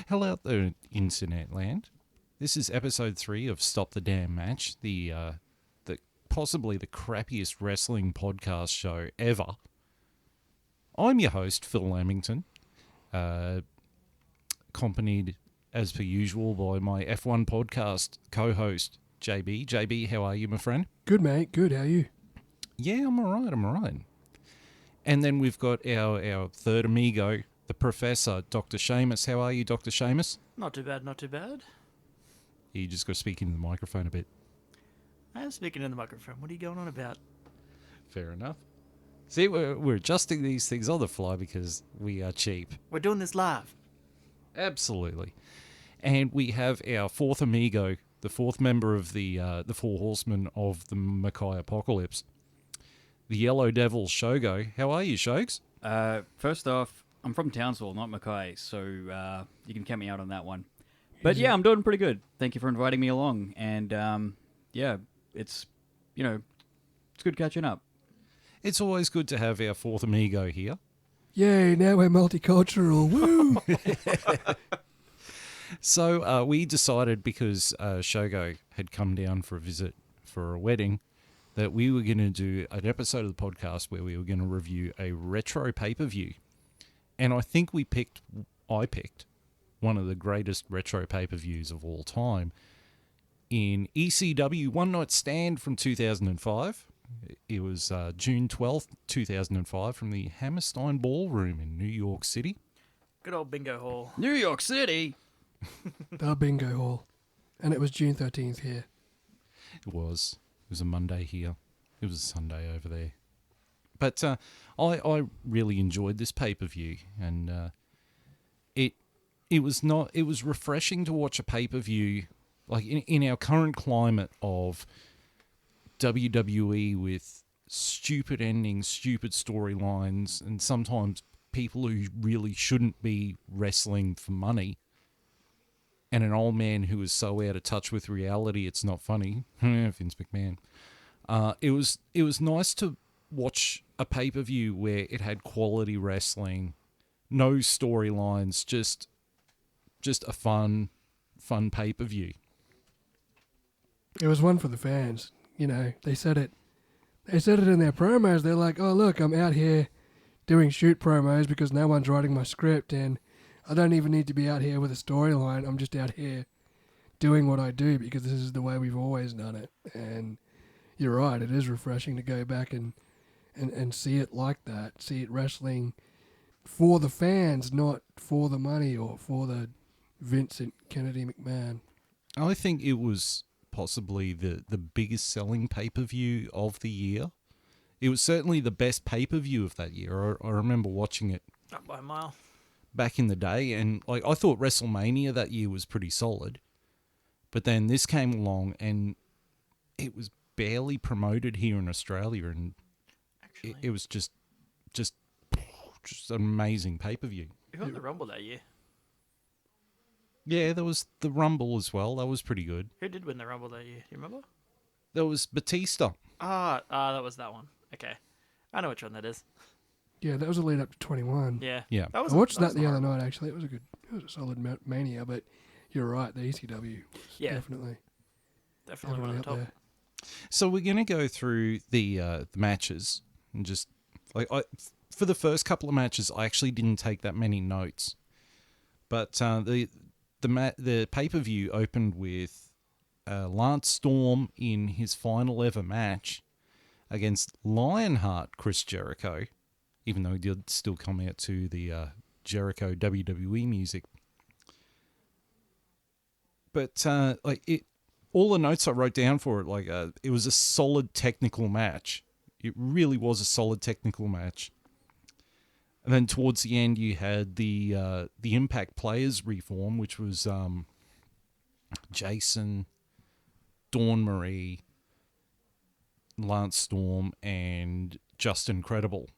Hello out there, internet land. This is episode 3 of Stop the Damn Match, the possibly the crappiest wrestling podcast show ever. I'm your host, Phil Lamington, accompanied as per usual by my F1 podcast co-host, JB. JB, how are you, my friend? Good, mate. Good. How are you? Yeah, I'm alright. And then we've got our third amigo, the Professor, Dr. Seamus. How are you, Dr. Seamus? Not too bad, not too bad. You just got to speak into the microphone a bit. I am speaking in the microphone. What are you going on about? Fair enough. See, we're adjusting these things on the fly because we are cheap. We're doing this live. Absolutely. And we have our fourth amigo, the fourth member of the Four Horsemen of the Mackay Apocalypse, the Yellow Devil, Shogo. How are you, Shogs? First off, I'm from Townsville, not Mackay, so you can count me out on that one. But yeah, I'm doing pretty good. Thank you for inviting me along. And yeah, it's good catching up. It's always good to have our fourth amigo here. Yay, now we're multicultural. Woo! So we decided, because Shogo had come down for a visit for a wedding, that we were going to do an episode of the podcast where we were going to review a retro pay-per-view. And I think I picked one of the greatest retro pay-per-views of all time in ECW One Night Stand from 2005. It was June 12th, 2005, from the Hammerstein Ballroom in New York City. Good old bingo hall. New York City! The bingo hall. And it was June 13th here. It was a Monday here. It was a Sunday over there. But I really enjoyed this pay-per-view, and it was refreshing to watch a pay-per-view like in our current climate of WWE with stupid endings, stupid storylines, and sometimes people who really shouldn't be wrestling for money, and an old man who is so out of touch with reality it's not funny. Vince McMahon. It was nice to watch a pay-per-view where it had quality wrestling, no storylines, just a fun pay-per-view. It was one for the fans. You know, they said it in their promos. They're like, oh, look, I'm out here doing shoot promos because no one's writing my script, and I don't even need to be out here with a storyline. I'm just out here doing what I do because this is the way we've always done it. And you're right, it is refreshing to go back and see it like that. See it wrestling for the fans, not for the money or for the Vincent Kennedy McMahon. I think it was possibly the biggest selling pay-per-view of the year. It was certainly the best pay-per-view of that year. I remember watching it Not by a mile. back in the day, and like I thought WrestleMania that year was pretty solid. But then this came along and it was barely promoted here in Australia, and it was just an amazing pay-per-view. Who won the Rumble that year? Yeah, there was the Rumble as well. That was pretty good. Who did win the Rumble that year? Do you remember? There was Batista. That was that one. Okay. I know which one that is. Yeah, that was a lead up to 21. Yeah. Yeah. That was I watched that was the other horrible. night, actually. It was a solid Mania, but you're right, the ECW was Yeah. definitely One on up top. there. So we're going to go through the matches and just for the first couple of matches, I actually didn't take that many notes, but the pay-per-view opened with Lance Storm in his final ever match against Lionheart Chris Jericho, even though he did still come out to the Jericho WWE music. But all the notes I wrote down for it, it was a solid technical match. It really was a solid technical match. And then towards the end, you had the Impact Players reform, which was Jason, Dawn Marie, Lance Storm, and Justin Credible.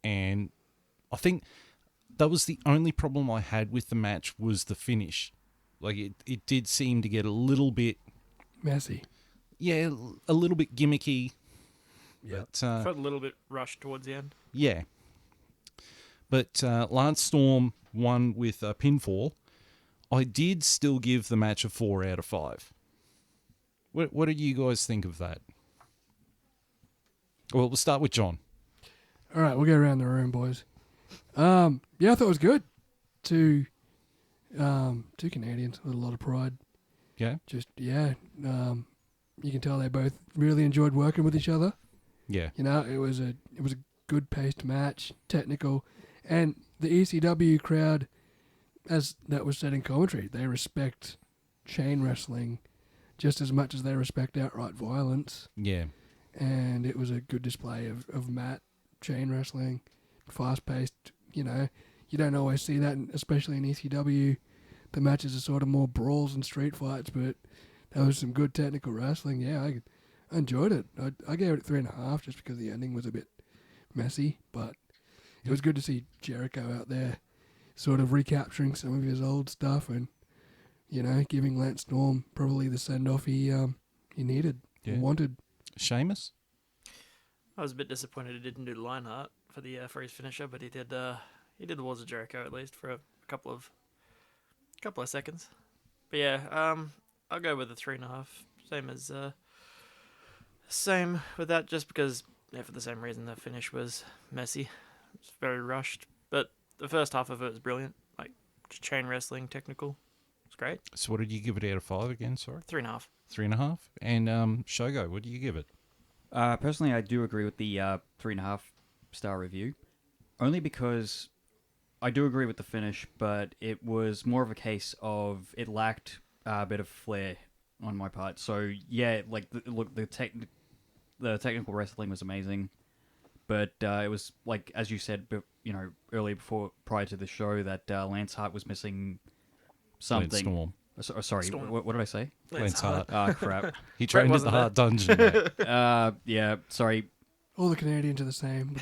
And I think that was the only problem I had with the match was the finish. Like it did seem to get a little bit Messy. Yeah, a little bit gimmicky. Yeah. Felt a little bit rushed towards the end. Yeah. But Lance Storm won with a pinfall, I did still give the match a 4 out of 5. What did you guys think of that? Well, we'll start with John. All right, we'll go around the room, boys. Yeah, I thought it was good. Two Canadians with a lot of pride. Yeah? Just you can tell they both really enjoyed working with each other. Yeah. You know, it was a good paced match, technical, and the ECW crowd, as that was said in commentary, they respect chain wrestling just as much as they respect outright violence. Yeah. And it was a good display of mat chain wrestling, fast paced. You know, you don't always see that, especially in ECW. The matches are sort of more brawls and street fights, but there was some good technical wrestling. Yeah, I enjoyed it. I gave it 3.5 just because the ending was a bit messy, but it was good to see Jericho out there sort of recapturing some of his old stuff and, you know, giving Lance Storm probably the send-off he needed and wanted. Sheamus? I was a bit disappointed he didn't do Lionheart for his finisher, but he did the Walls of Jericho at least for a couple of seconds. But yeah, I'll go with a 3.5. Same with that, just because for the same reason the finish was messy. It's very rushed, but the first half of it was brilliant. Like just chain wrestling, technical. It's great. So what did you give it out of 5 again, sorry? 3.5. 3.5? And Shogo, what do you give it? Personally, I do agree with the 3.5 star review, only because I do agree with the finish, but it was more of a case of it lacked a bit of flair on my part. So yeah, like the technical wrestling was amazing, but it was like, as you said, earlier prior to the show, that Lance Hart was missing something. Lance Storm. Sorry, Storm. what did I say? Lance Hart. Ah, crap. He trained at wasn't the Hart Dungeon, mate. Yeah, sorry. All the Canadians are the same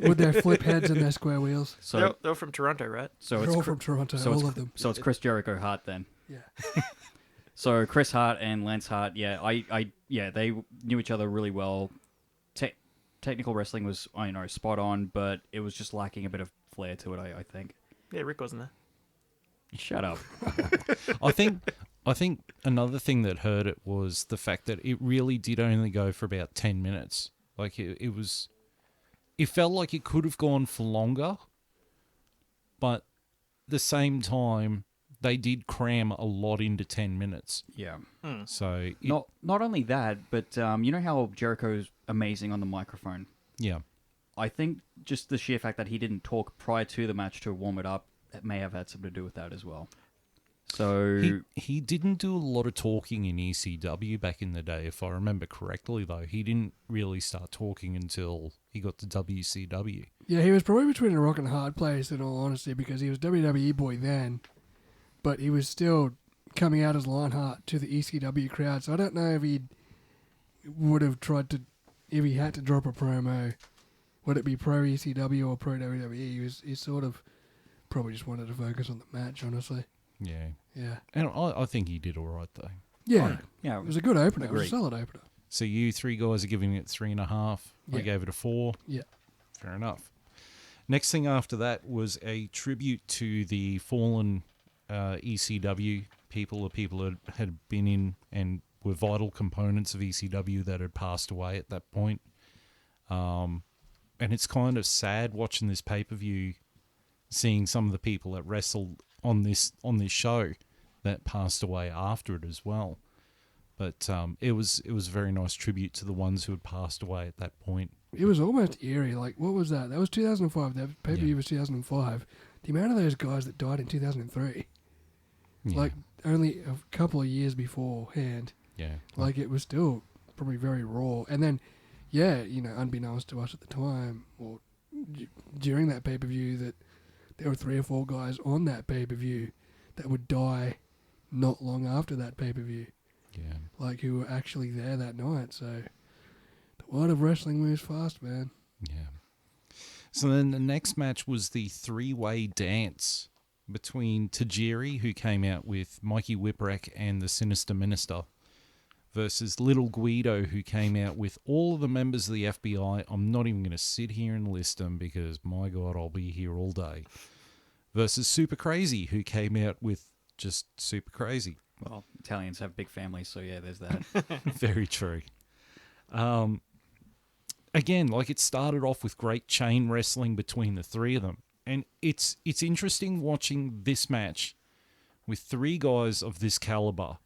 with their flip heads and their square wheels. So They're from Toronto, right? They're all from Toronto, all of them. So it's Chris Jericho Hart then. Yeah. So Chris Hart and Lance Hart, they knew each other really well. Technical wrestling was, spot on, but it was just lacking a bit of flair to it, I think. Yeah, Rick wasn't there. Shut up. I think another thing that hurt it was the fact that it really did only go for about 10 minutes. Like it felt like it could have gone for longer, but at the same time, they did cram a lot into 10 minutes. Yeah. So Not only that, but you know how Jericho's amazing on the microphone? yeah. I think just the sheer fact that he didn't talk prior to the match to warm it up, that may have had something to do with that as well. So He didn't do a lot of talking in ECW back in the day, if I remember correctly, though. He didn't really start talking until he got to WCW. Yeah, he was probably between a rock and a hard place, in all honesty, because he was WWE boy then, but he was still coming out as Lionheart to the ECW crowd. So I don't know if he would have tried to, if he had to drop a promo, would it be pro ECW or pro WWE? He sort of probably just wanted to focus on the match, honestly. Yeah. Yeah. And I think he did all right, though. Yeah. yeah, It was a good opener. It was Agree. a solid opener. So you three guys are giving it 3.5. Yeah. I gave it a 4. Yeah. Fair enough. Next thing after that was a tribute to the fallen ECW people, the people that had been in and were vital components of ECW that had passed away at that point. And it's kind of sad watching this pay-per-view, seeing some of the people that wrestled on this show that passed away after it as well. But it was a very nice tribute to the ones who had passed away at that point. It was almost eerie. Like, what was that? That was 2005. That pay-per-view was 2005. The amount of those guys that died in 2003, Yeah. like only a couple of years beforehand, Yeah. like it was still probably very raw. And then, yeah, unbeknownst to us at the time, or during that pay-per-view, that there were 3 or 4 guys on that pay-per-view that would die not long after that pay-per-view, Yeah. like who were actually there that night. So the world of wrestling moves fast, man. Yeah. So then the next match was the 3-way dance between Tajiri, who came out with Mikey Whipwreck and the Sinister Minister, versus Little Guido, who came out with all of the members of the FBI. I'm not even going to sit here and list them because, my God, I'll be here all day. versus Super Crazy, who came out with just Super Crazy. Well, Italians have big families, so yeah, there's that. Very true. Again, like it started off with great chain wrestling between the three of them. And it's interesting watching this match with three guys of this caliber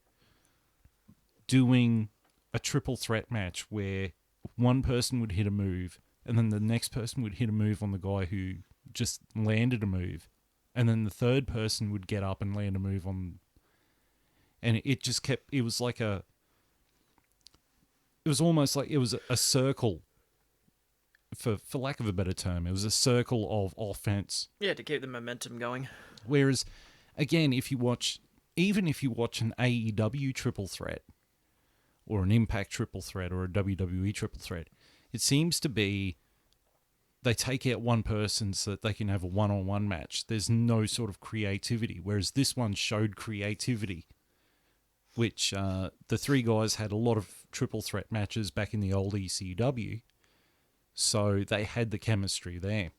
doing a triple threat match where one person would hit a move and then the next person would hit a move on the guy who just landed a move. And then the third person would get up and land a move on. And it just kept, it was almost like it was a circle, for lack of a better term. It was a circle of offense. Yeah, to keep the momentum going. Whereas, again, even if you watch an AEW triple threat, or an Impact triple threat, or a WWE triple threat, it seems to be they take out one person so that they can have a one-on-one match. There's no sort of creativity, whereas this one showed creativity, which the three guys had a lot of triple threat matches back in the old ECW, so they had the chemistry there.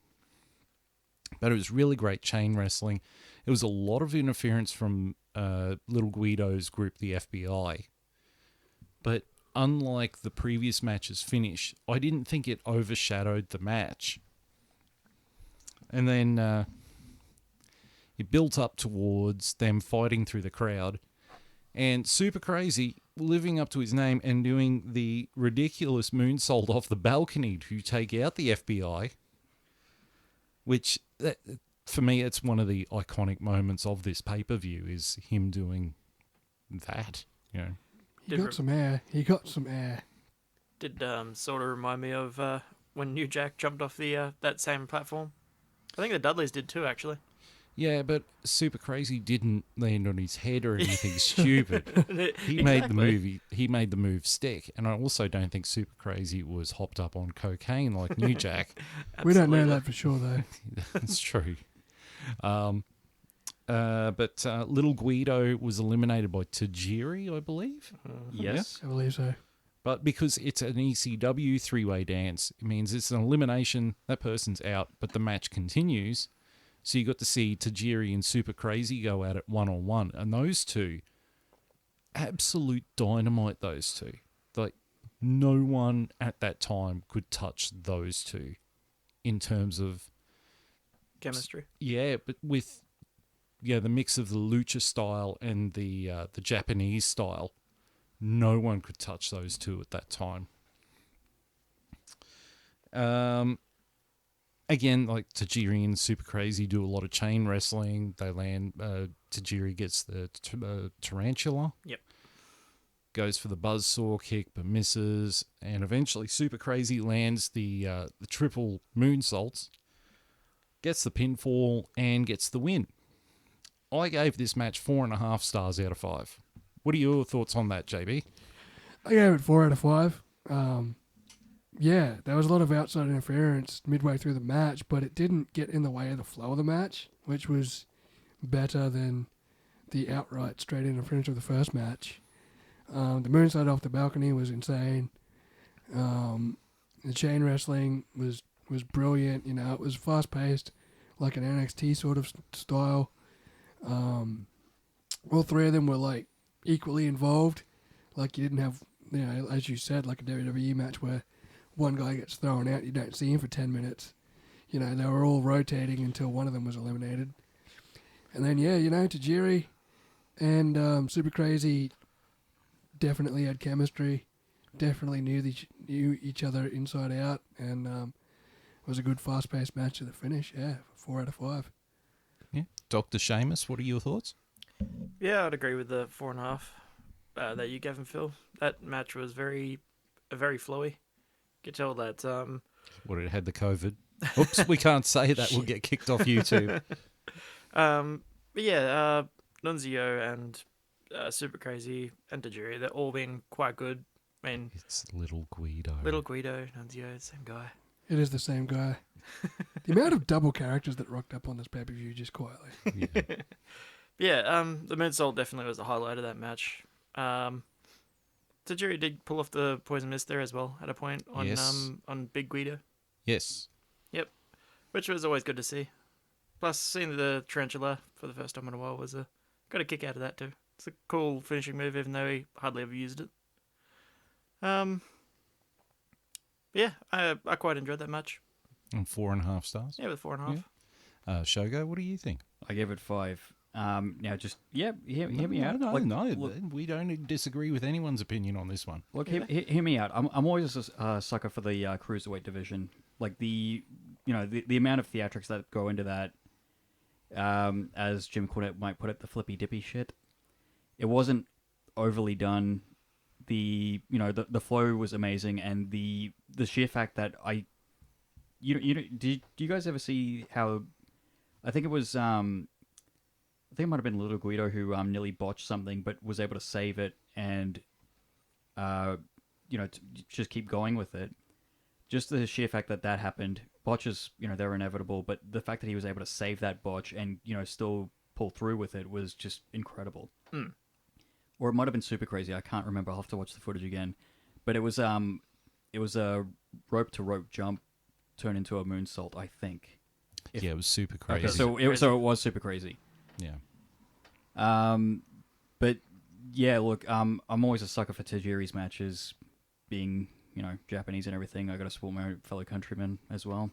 But it was really great chain wrestling. It was a lot of interference from Little Guido's group, the FBI. But unlike the previous match's finish, I didn't think it overshadowed the match. And then it built up towards them fighting through the crowd. And Super Crazy, living up to his name and doing the ridiculous moonsault off the balcony to take out the FBI, which, for me, it's one of the iconic moments of this pay-per-view, is him doing that, you know. He got some air. Did sort of remind me of when New Jack jumped off the that same platform. I think the Dudleys did too, actually. Yeah, but Super Crazy didn't land on his head or anything stupid. He made the Exactly. move. He made the move stick, and I also don't think Super Crazy was hopped up on cocaine like New Jack. We don't know Absolutely. that for sure, though. That's true. But Little Guido was eliminated by Tajiri, I believe. Yes. I believe so. But because it's an ECW three-way dance, it means it's an elimination. That person's out, but the match continues. So you got to see Tajiri and Super Crazy go at it one-on-one. And those two, absolute dynamite, those two. Like, no one at that time could touch those two in terms of... Chemistry. Yeah, but with the mix of the lucha style and the Japanese style, no one could touch those two at that time. Again, like Tajiri and Super Crazy do a lot of chain wrestling. They land. Tajiri gets the tarantula. Yep. Goes for the buzzsaw kick but misses, and eventually Super Crazy lands the triple moonsaults, gets the pinfall, and gets the win. I gave this match 4.5 stars out of 5. What are your thoughts on that, JB? I gave it 4 out of 5. Yeah, there was a lot of outside interference midway through the match, but it didn't get in the way of the flow of the match, which was better than the outright straight interference of the first match. The moonsault off the balcony was insane. The chain wrestling was brilliant. You know, it was fast paced, like an NXT sort of style. All three of them were like equally involved. Like you didn't have, you know, as you said, like a WWE match where one guy gets thrown out, you don't see him for 10 minutes. You know, they were all rotating until one of them was eliminated. And then, yeah, you know, Tajiri and Super Crazy definitely had chemistry, definitely knew each other inside out, and it was a good fast-paced match to the finish. Yeah, 4 out of 5. Yeah, Dr. Seamus, what are your thoughts? Yeah, I'd agree with the 4.5 that you gave him, Phil. That match was very flowy. You could tell that. What, it had the COVID? Oops, we can't say that. We'll get kicked off YouTube. But yeah, Nunzio and Super Crazy and Tajiri, they're all been quite good. I mean, It's Little Guido. Little Guido, Nunzio, same guy. It is the same guy. The amount of double characters that rocked up on this pay-per-view just quietly. Yeah. Yeah, the moonsault definitely was the highlight of that match. Tajiri did pull off the poison mist there as well at a point on Yes. on Big Guido, Yes. which was always good to see. Plus, seeing the tarantula for the first time in a while got a kick out of that too. It's a cool finishing move, even though he hardly ever used it. Yeah, I quite enjoyed that match. And 4.5 stars. Yeah, with 4.5. Shogo, what do you think? I gave it 5. Now just hear me out. No, Like, no, look, we don't disagree with anyone's opinion on this one. Look, hear me out. I'm always a sucker for the cruiserweight division. Like the amount of theatrics that go into that, as Jim Cornette might put it, the flippy dippy shit. It wasn't overly done. The flow was amazing, and the sheer fact that did you guys ever see how? I think it was I think it might have been Little Guido who nearly botched something, but was able to save it and just keep going with it. Just the sheer fact that happened, botches, they're inevitable, but the fact that he was able to save that botch and still pull through with it was just incredible. Mm. Or it might have been super crazy. I can't remember. I'll have to watch the footage again. But it was a rope to rope jump turned into a moonsault, I think. Yeah, it was super crazy. Okay, so it was super crazy. Yeah. But yeah, look, I'm always a sucker for Tajiri's matches, being Japanese and everything. I got to support my fellow countrymen as well.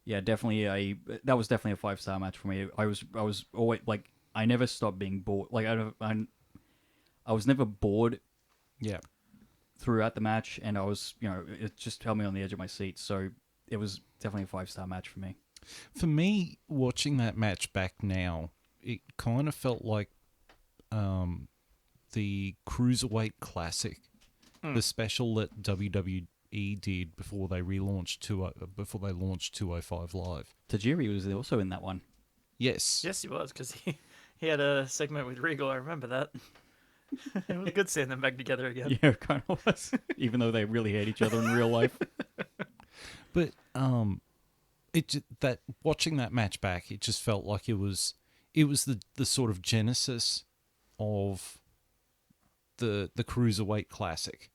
Yeah, definitely that was definitely a 5-star match for me. I was always like, I never stopped being bored. Like I was never bored. Yeah. Throughout the match, and I was, it just held me on the edge of my seat. So it was definitely a 5-star match for me. For me, watching that match back now, it kind of felt like the Cruiserweight Classic, the special that WWE did before they launched 205 Live. Tajiri was also in that one. Yes. Yes, he was, because he had a segment with Regal. I remember that. It was good seeing them back together again. Yeah, it kind of was. Even though they really hate each other in real life. But watching that match back, it just felt like it was the sort of genesis of the Cruiserweight Classic.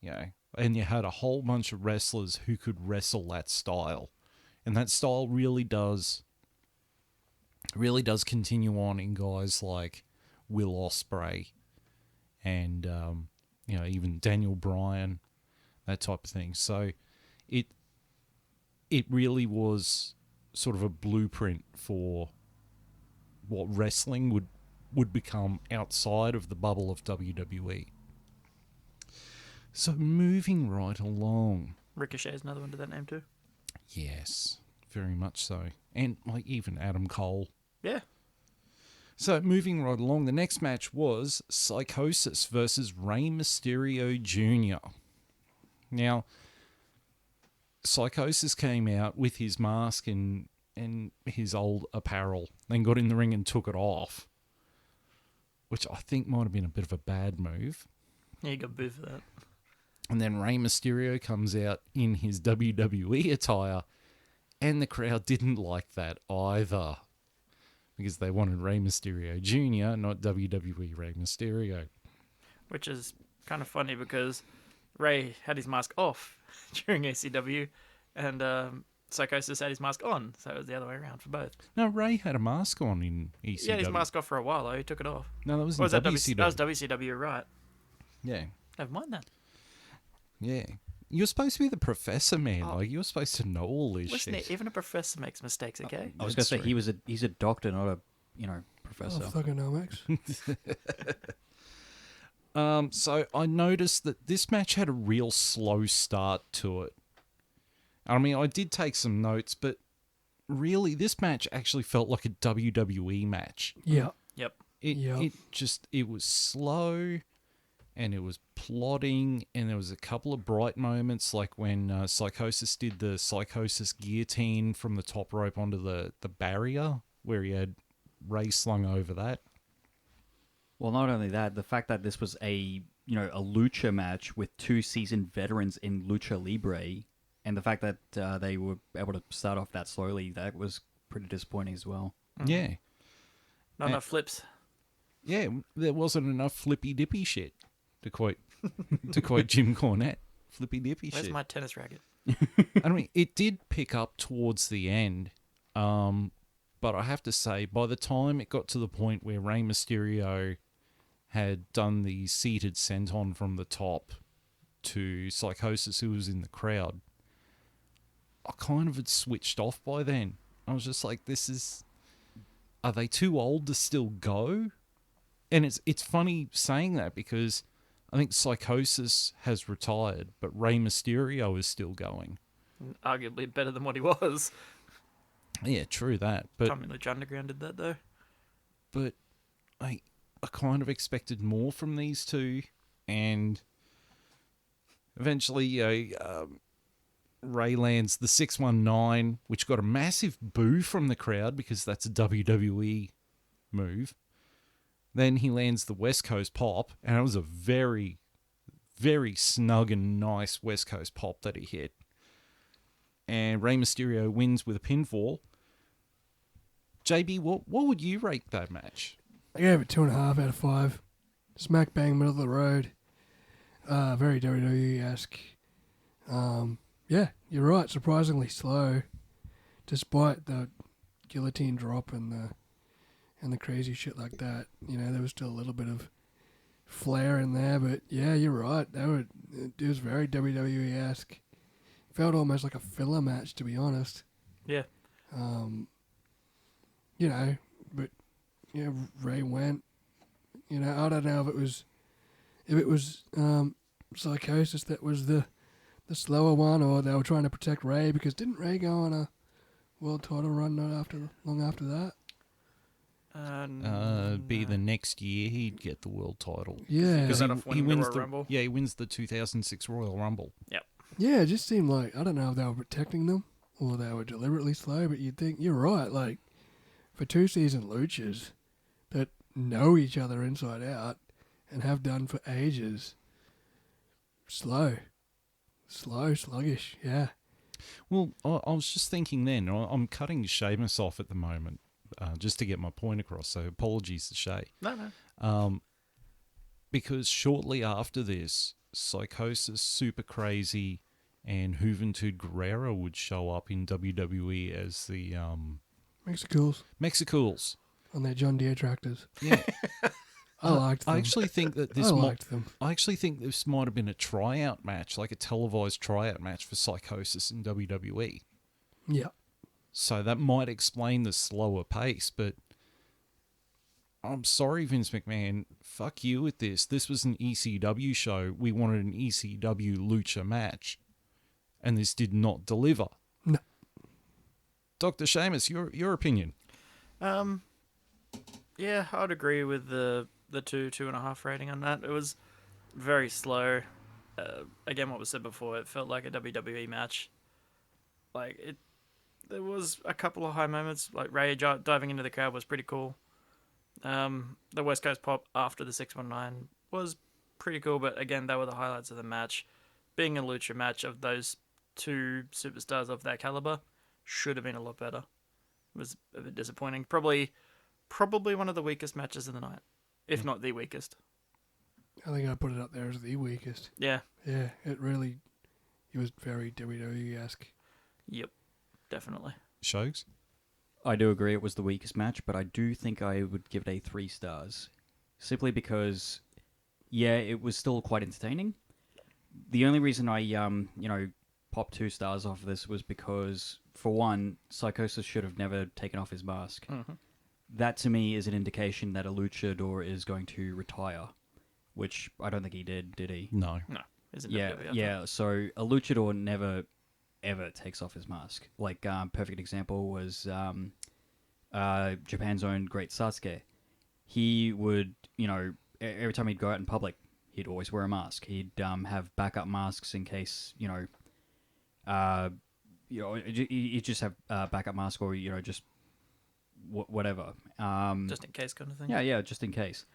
And you had a whole bunch of wrestlers who could wrestle that style, and that style really does continue on in guys like Will Ospreay and even Daniel Bryan, that type of thing. So it really was sort of a blueprint for what wrestling would become outside of the bubble of WWE. So moving right along. Ricochet is another one to that name too. Yes, very much so. And like even Adam Cole. Yeah. So moving right along, the next match was Psychosis versus Rey Mysterio Jr. Now, Psychosis came out with his mask and his old apparel, then got in the ring and took it off, which I think might have been a bit of a bad move. Yeah, you got booed for that. And then Rey Mysterio comes out in his WWE attire, and the crowd didn't like that either, because they wanted Rey Mysterio Jr., not WWE Rey Mysterio. Which is kind of funny because Ray had his mask off during ECW, and Psychosis had his mask on, so it was the other way around for both. No, Ray had a mask on in ECW. He had his mask off for a while, though. He took it off. No, that was Or in was that WCW. That was WCW, right? Yeah. Never mind that. Yeah. You're supposed to be the professor, man. Like, you're supposed to know all this Listen, shit. even a professor makes mistakes, okay? I was going to say he's a doctor, not a professor. Oh, thugonomics. So I noticed that this match had a real slow start to it. I mean, I did take some notes, but really, this match actually felt like a WWE match. Yeah. Yep. It was slow, and it was plodding, and there was a couple of bright moments, like when Psychosis did the Psychosis guillotine from the top rope onto the barrier, where he had Ray slung over that. Well, not only that, the fact that this was a lucha match with 2 seasoned veterans in lucha libre, and the fact that they were able to start off that slowly, that was pretty disappointing as well. Mm-hmm. Yeah. Not enough flips. Yeah, there wasn't enough flippy dippy shit, to quote Jim Cornette. Flippy dippy Where's shit. my tennis racket? I mean, it did pick up towards the end, But I have to say, by the time it got to the point where Rey Mysterio had done the seated senton from the top to Psychosis, who was in the crowd, I kind of had switched off by then. I was just like, are they too old to still go? And it's funny saying that because I think Psychosis has retired, but Rey Mysterio is still going. Arguably better than what he was. Yeah, true that. But Tommy Lucha Underground did that though. But I kind of expected more from these two, and eventually, Ray lands the 619, which got a massive boo from the crowd because that's a WWE move. Then he lands the West Coast pop, and it was a very, very snug and nice West Coast pop that he hit. And Rey Mysterio wins with a pinfall. JB, what would you rate that match? I gave it 2.5 out of 5. Smack bang middle of the road. Very WWE-esque. Yeah, you're right. Surprisingly slow, despite the guillotine drop and the crazy shit like that. You know, there was still a little bit of flair in there, but yeah, you're right. It was very WWE-esque. Felt almost like a filler match, to be honest. Yeah. You know, but yeah, Ray went. You know, I don't know if it was Psychosis that was the slower one, or they were trying to protect Ray, because didn't Ray go on a world title run not long after that? Be the next year he'd get the world title. Yeah, Because he wins the Rumble. Yeah, he wins the 2006 Royal Rumble. Yep. yeah. It just seemed like, I don't know if they were protecting them or they were deliberately slow, but you'd think you're right. Like, for 2 seasoned luchas that know each other inside out and have done for ages, sluggish, yeah. Well, I was just thinking then, I'm cutting Sheamus off at the moment just to get my point across, so apologies to Shay. No. Because shortly after this, Psychosis, Super Crazy, and Juventud Guerrera would show up in WWE as the Mexicools On their John Deere tractors. Yeah. I liked them. I actually think that I liked them. I actually think this might have been a tryout match, like a televised tryout match for Psychosis in WWE. Yeah. So that might explain the slower pace, but I'm sorry, Vince McMahon. Fuck you with this. This was an ECW show. We wanted an ECW lucha match, and this did not deliver. No. Dr. Sheamus, your opinion? Yeah, I'd agree with the 2.5 rating on that. It was very slow. Again, what was said before, it felt like a WWE match. There was a couple of high moments, like Ray diving into the crowd was pretty cool. The West Coast pop after the 619 was pretty cool, but again, they were the highlights of the match. Being a lucha match of those two superstars of that caliber should have been a lot better. It was a bit disappointing. Probably one of the weakest matches of the night, if not the weakest. I think I put it up there as the weakest. Yeah. Yeah, it was very WWE-esque. Yep. Definitely. Shogs? I do agree it was the weakest match, but I do think I would give it a 3 stars. Simply because, yeah, it was still quite entertaining. The only reason I, popped 2 stars off of this was because, for one, Psychosis should have never taken off his mask. Mm-hmm. That, to me, is an indication that a luchador is going to retire, which I don't think he did he? No. No. Isn't Yeah, so a luchador never ever takes off his mask. Like, perfect example was Japan's own Great Sasuke. He would, every time he'd go out in public, he'd always wear a mask. He'd have backup masks in case, he'd just have backup mask or, just whatever. Just in case kind of thing. Yeah, just in case.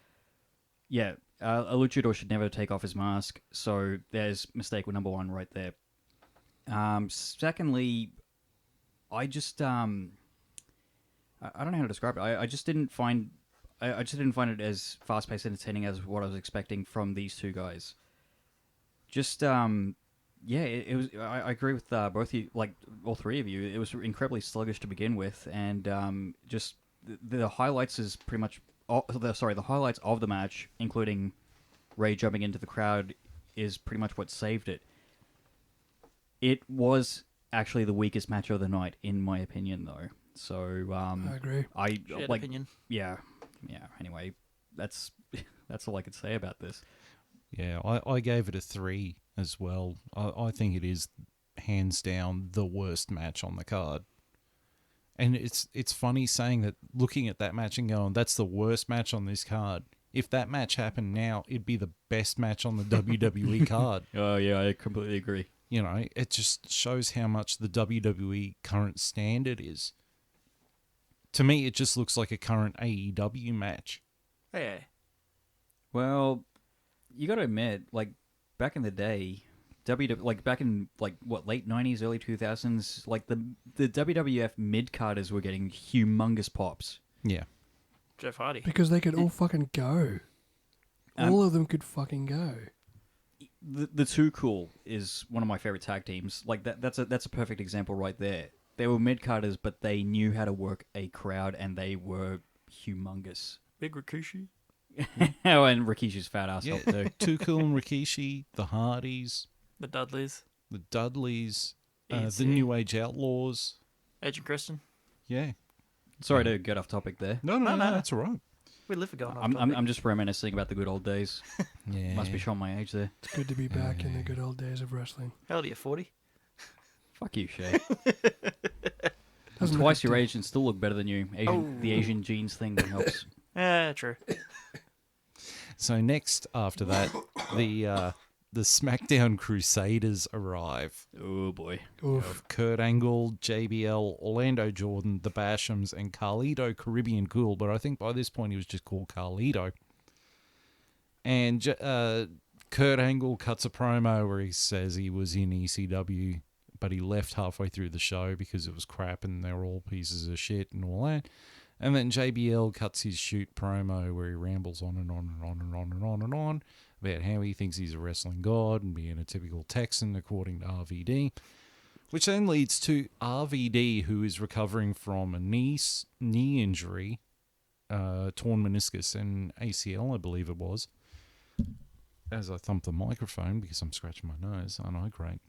Yeah, a luchador should never take off his mask, so there's mistake number 1 right there. Secondly, I just I don't know how to describe it. I just didn't find it as fast-paced, entertaining as what I was expecting from these two guys. Just yeah, it was. I agree with both of you, like all three of you. It was incredibly sluggish to begin with, and just the highlights is pretty much. The highlights of the match, including Ray jumping into the crowd, is pretty much what saved it. It was actually the weakest match of the night, in my opinion, though. So I agree. I Shared like. opinion. Yeah. Anyway, that's all I could say about this. Yeah, I gave it a 3 as well. I think it is hands down the worst match on the card. And it's funny saying that, looking at that match and going, that's the worst match on this card. If that match happened now, it'd be the best match on the WWE card. Oh yeah, I completely agree. You know, it just shows how much the WWE current standard is. To me, it just looks like a current AEW match. Hey. Well, you got to admit, like back in the day, like back in like what late '90s, early 2000s, like the WWF mid carders were getting humongous pops. Yeah. Jeff Hardy. Because they could all fucking go. All of them could fucking go. The Too Cool is one of my favorite tag teams. Like that's a perfect example right there. They were mid carders, but they knew how to work a crowd, and they were humongous. Big Rikishi. Oh, and Rikishi's fat ass Yeah, too. Too Cool and Rikishi, the Hardys, The Dudleys. the Dudleys, the Easy. New Age Outlaws. Edge and Christian. Yeah. Sorry to get off topic there. No, No. that's all right. We live for going off I'm just reminiscing about the good old days. Yeah. Must be showing my age there. It's good to be back in the good old days of wrestling. How old are you, 40? Fuck you, Shay. I'm Doesn't twice look your age and still look better than you. The Oh. Asian genes thing helps. True. So next after that, the SmackDown Crusaders arrive. Oh boy. Oof. Of Kurt Angle, JBL, Orlando Jordan, the Bashams, and Carlito Caribbean Cool. But I think by this point he was just called Carlito. And Kurt Angle cuts a promo where he says he was in ECW, but he left halfway through the show because it was crap and they were all pieces of shit and all that. And then JBL cuts his shoot promo where he rambles on and on and on and on and on and on about how he thinks he's a wrestling god and being a typical Texan, according to RVD. Which then leads to RVD, who is recovering from a knee injury, torn meniscus and ACL, I believe it was. As I thump the microphone because I'm scratching my nose, aren't I? Great.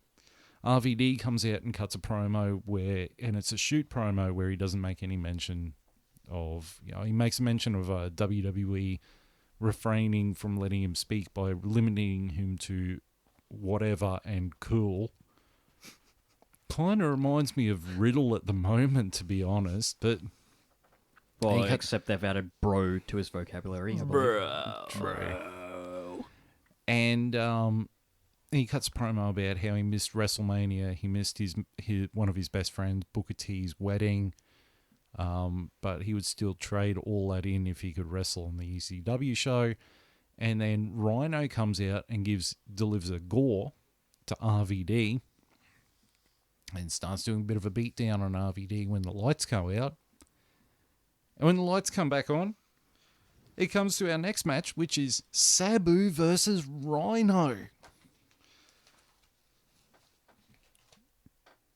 RVD comes out and cuts a promo and it's a shoot promo where he doesn't make any mention of, he makes a mention of WWE refraining from letting him speak by limiting him to whatever and cool. Kind of reminds me of Riddle at the moment, to be honest, but... Well, He except they've added bro to his vocabulary. I believe. Bro. And he cuts a promo about how he missed WrestleMania. He missed his one of his best friends, Booker T's wedding. But he would still trade all that in if he could wrestle on the ECW show. And then Rhino comes out and delivers a gore to RVD and starts doing a bit of a beatdown on RVD when the lights go out. And when the lights come back on, it comes to our next match, which is Sabu versus Rhino.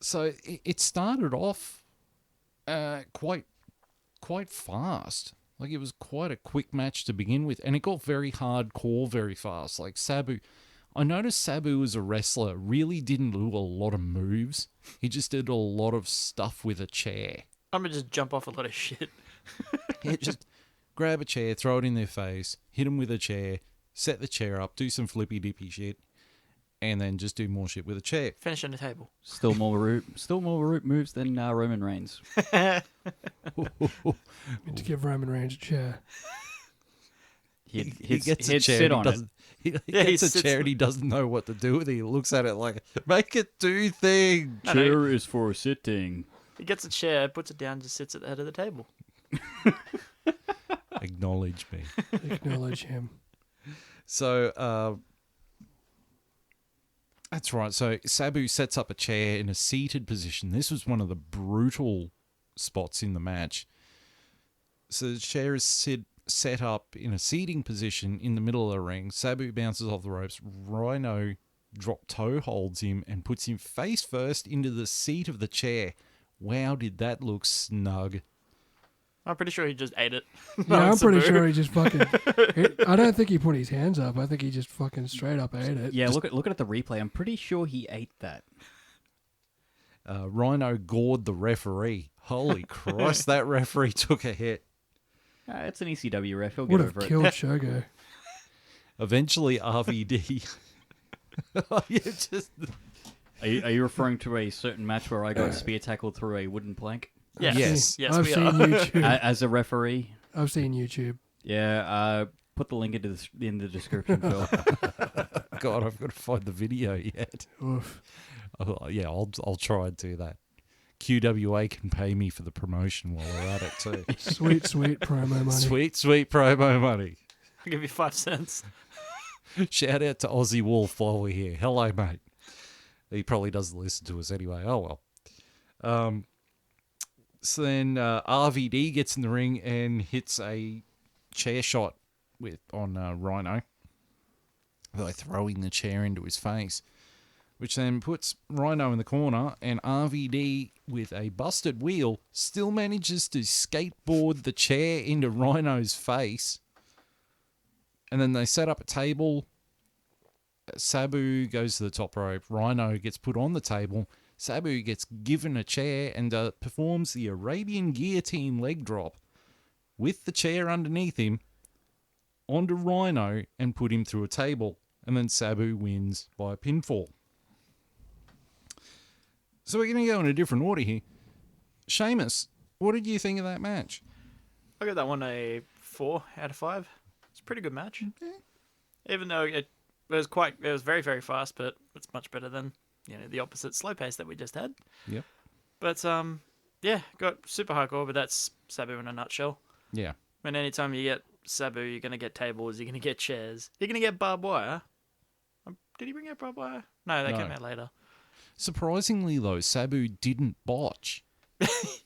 So it started off quite fast. Like, it was quite a quick match to begin with, and it got very hardcore very fast. Like, Sabu, I noticed Sabu as a wrestler really didn't do a lot of moves. He just did a lot of stuff with a chair. I'm gonna just jump off a lot of shit. Yeah, just grab a chair, throw it in their face, hit them with a chair, set the chair up, do some flippy dippy shit, and then just do more shit with a chair. Finish on the table. Still more root moves than Roman Reigns. Need to give Roman Reigns a chair. He He'd gets a chair. sit And on he it. doesn't. He Yeah, he gets a sits chair and he doesn't know what to do with it. He looks at it like, make it do thing. I know. Chair is for sitting. He gets a chair, puts it down, just sits at the head of the table. Acknowledge me. Acknowledge him. So, that's right. So Sabu sets up a chair in a seated position. This was one of the brutal spots in the match. So the chair is set up in a seating position in the middle of the ring. Sabu bounces off the ropes. Rhino drop toe holds him and puts him face first into the seat of the chair. Wow, did that look snug. I'm pretty sure he just ate it. Yeah, I'm pretty sure he just fucking. I don't think he put his hands up. I think he just fucking straight up ate it. Yeah, look at the replay. I'm pretty sure he ate that. Rhino gored the referee. Holy Christ, that referee took a hit. It's an ECW ref. He'll get Would have over killed it. Shogo. Eventually, RVD. You just. Are you referring to a certain match where I got spear tackled through a wooden plank Yes. Yes, I've we seen are. YouTube. as a referee? I've seen YouTube. Yeah, put the link in the description, Phil. God, I've got to find the video yet. Oof. Oh, yeah, I'll try and do that. QWA can pay me for the promotion while we're at it too. Sweet, sweet promo money. Sweet promo money. I'll give you 5 cents. Shout out to Aussie Wolf while we're here. Hello, mate. He probably doesn't listen to us anyway. Oh well. So then RVD gets in the ring and hits a chair shot on Rhino by throwing the chair into his face, which then puts Rhino in the corner, and RVD, with a busted wheel, still manages to skateboard the chair into Rhino's face. And then they set up a table. Sabu goes to the top rope. Rhino gets put on the table. Sabu gets given a chair and performs the Arabian guillotine leg drop with the chair underneath him onto Rhino and put him through a table. And then Sabu wins by a pinfall. So we're going to go in a different order here. Seamus, what did you think of that match? I give that one a 4 out of 5. It's a pretty good match. Even though it was very, very fast, but it's much better than the opposite slow pace that we just had. Yep. But yeah, got super hardcore, but that's Sabu in a nutshell. Yeah. And anytime you get Sabu, you're gonna get tables, you're gonna get chairs, you're gonna get barbed wire. Did he bring out barbed wire? No, that No. came out later. Surprisingly, though, Sabu didn't botch.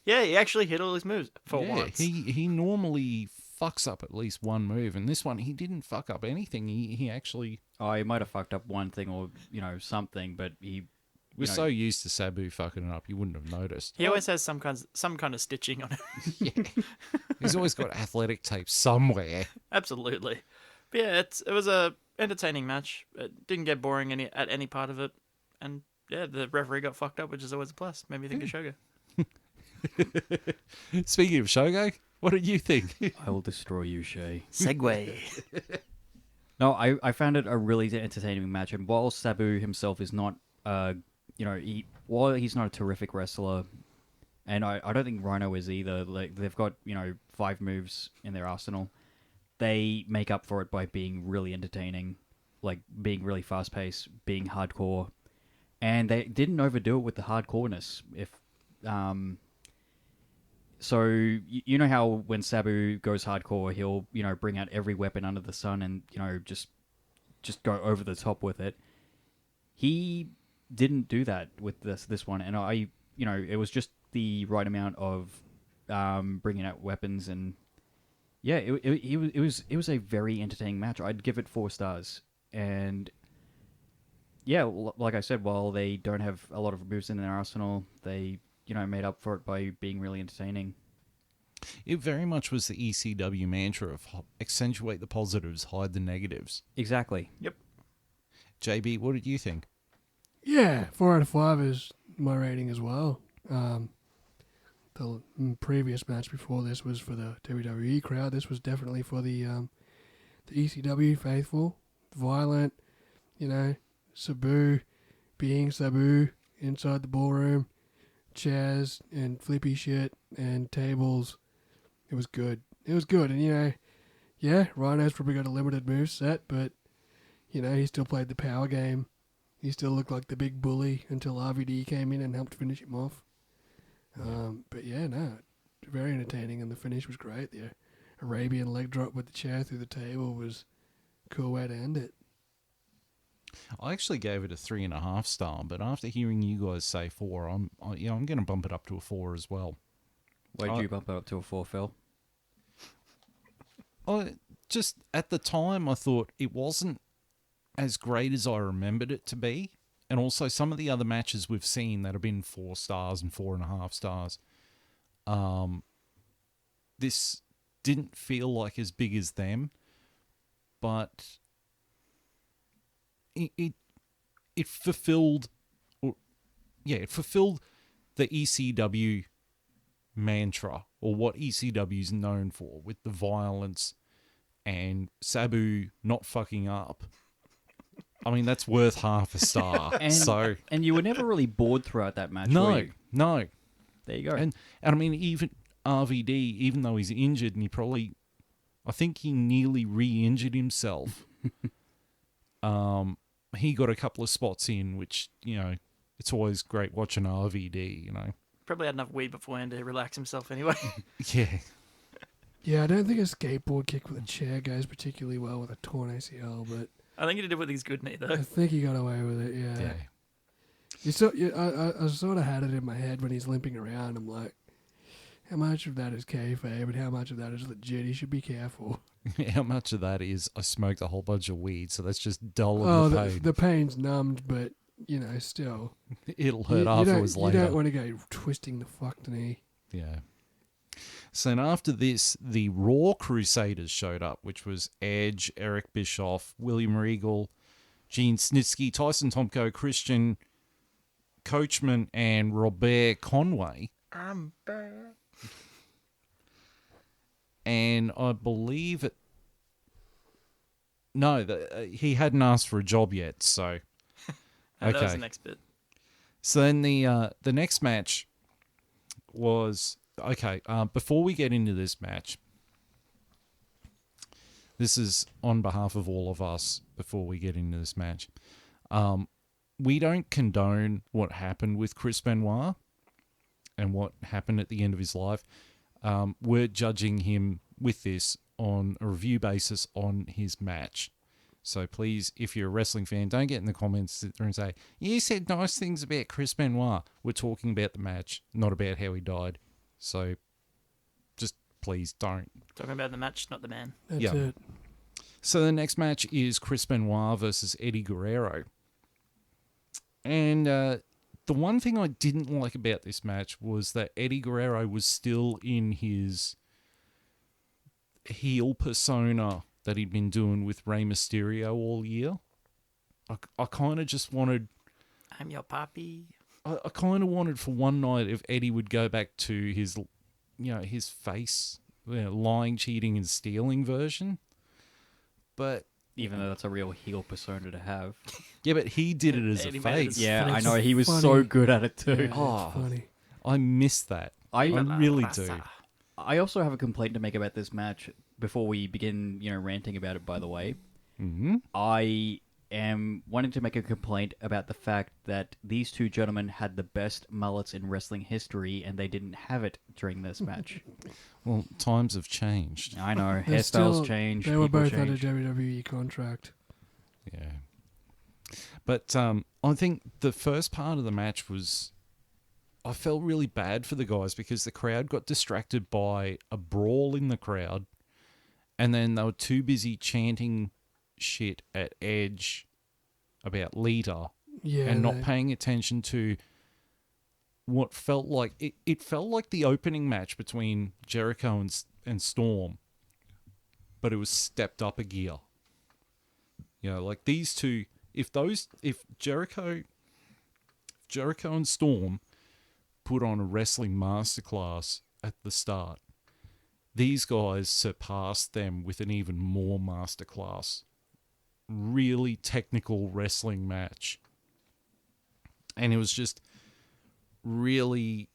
Yeah, he actually hit all his moves for once. He normally fucks up at least one move, and this one he didn't fuck up anything. He actually Oh, he might have fucked up one thing or something, but he was so used to Sabu fucking it up, you wouldn't have noticed. He always has some kind of stitching on him. Yeah. He's always got athletic tape somewhere. Absolutely. But yeah, it was a entertaining match. It didn't get boring at any part of it, and yeah, the referee got fucked up, which is always a plus. Made me think of Shogo. Speaking of Shogo, what did you think? I will destroy you, Shay. Segway. No, I found it a really entertaining match, and while Sabu himself is not, while he's not a terrific wrestler, and I don't think Rhino is either. Like they've got 5 moves in their arsenal, they make up for it by being really entertaining, like being really fast paced, being hardcore, and they didn't overdo it with the hardcoreness. So you know how when Sabu goes hardcore, he'll bring out every weapon under the sun and just go over the top with it. He didn't do that with this one, and it was just the right amount of bringing out weapons, and yeah, it was a very entertaining match. I'd give it 4 stars, and yeah, like I said, while they don't have a lot of moves in their arsenal, they made up for it by being really entertaining. It very much was the ECW mantra of accentuate the positives, hide the negatives. Exactly. Yep. JB, what did you think? Yeah, 4 out of 5 is my rating as well. The previous match before this was for the WWE crowd. This was definitely for the ECW faithful. Violent, Sabu being Sabu inside the ballroom. Chairs and flippy shit and tables. It was good. And Rhino's probably got a limited move set, but he still played the power game. He still looked like the big bully until RVD came in and helped finish him off. But yeah, no, very entertaining, and the finish was great. The Arabian leg drop with the chair through the table was a cool way to end it. I actually gave it a 3.5 star, but after hearing you guys say 4, I'm going to bump it up to a 4 as well. Why did you bump it up to a 4, Phil? Just at the time, I thought it wasn't as great as I remembered it to be. And also some of the other matches we've seen that have been 4 stars and 4.5 stars. This didn't feel like as big as them, but it fulfilled, it fulfilled the ECW mantra, or what ECW is known for, with the violence and Sabu not fucking up. I mean, that's worth half a star. And you were never really bored throughout that match, were No, you? no. There you go. And I mean, even RVD, even though he's injured, and I think he nearly re-injured himself. He got a couple of spots in, which, it's always great watching RVD, Probably had enough weed beforehand to relax himself anyway. Yeah. Yeah, I don't think a skateboard kick with a chair goes particularly well with a torn ACL, but I think he did it with his good knee, though. I think he got away with it. Yeah. Yeah. I sort of had it in my head when he's limping around. I'm like, how much of that is kayfabe and how much of that is legit? He should be careful. How much of that is I smoked a whole bunch of weed, so that's just dulling Oh, the pain. the pain's numbed, but still, It'll hurt afterwards you later. don't want to go twisting the fucked knee. Yeah. So then after this, the Raw Crusaders showed up, which was Edge, Eric Bischoff, William Regal, Gene Snitsky, Tyson Tomko, Christian Coachman, and Robert Conway. I'm back. And I believe it... No, he hadn't asked for a job yet, so... That was Okay. the next bit. So then the next match was... Okay, before we get into this match, this is on behalf of all of us before we get into this match. We don't condone what happened with Chris Benoit and what happened at the end of his life. We're judging him with this on a review basis on his match. So please, if you're a wrestling fan, don't get in the comments, sit there and say, you said nice things about Chris Benoit. We're talking about the match, not about how he died. So just please don't. Talking about the match, not the man. That's Yeah. it. So the next match is Chris Benoit versus Eddie Guerrero. And the one thing I didn't like about this match was that Eddie Guerrero was still in his heel persona that he'd been doing with Rey Mysterio all year. I kind of just wanted... I'm your papi. I kind of wanted for one night if Eddie would go back to his, his face, lying, cheating, and stealing version. But Even though that's a real heel persona to have. yeah, but he did it as a Eddie made it face. as- Yeah, But I it's know. He was funny. so good at it too. Yeah, Oh. it's funny. I miss that. I really do. I also have a complaint to make about this match before we begin, ranting about it, by the way. Mm-hmm. I am wanting to make a complaint about the fact that these two gentlemen had the best mullets in wrestling history and they didn't have it during this match. Well, times have changed. I know. They're still- Hairstyles change. They were people both change. under WWE contract. Yeah. But I think the first part of the match was... I felt really bad for the guys because the crowd got distracted by a brawl in the crowd, and then they were too busy chanting shit at Edge about Lita Yeah, and not they- paying attention to what felt like... It felt like the opening match between Jericho and Storm, but it was stepped up a gear. Like these two... If Jericho and Storm put on a wrestling masterclass at the start, these guys surpassed them with an even more masterclass. Really technical wrestling match. And it was just really...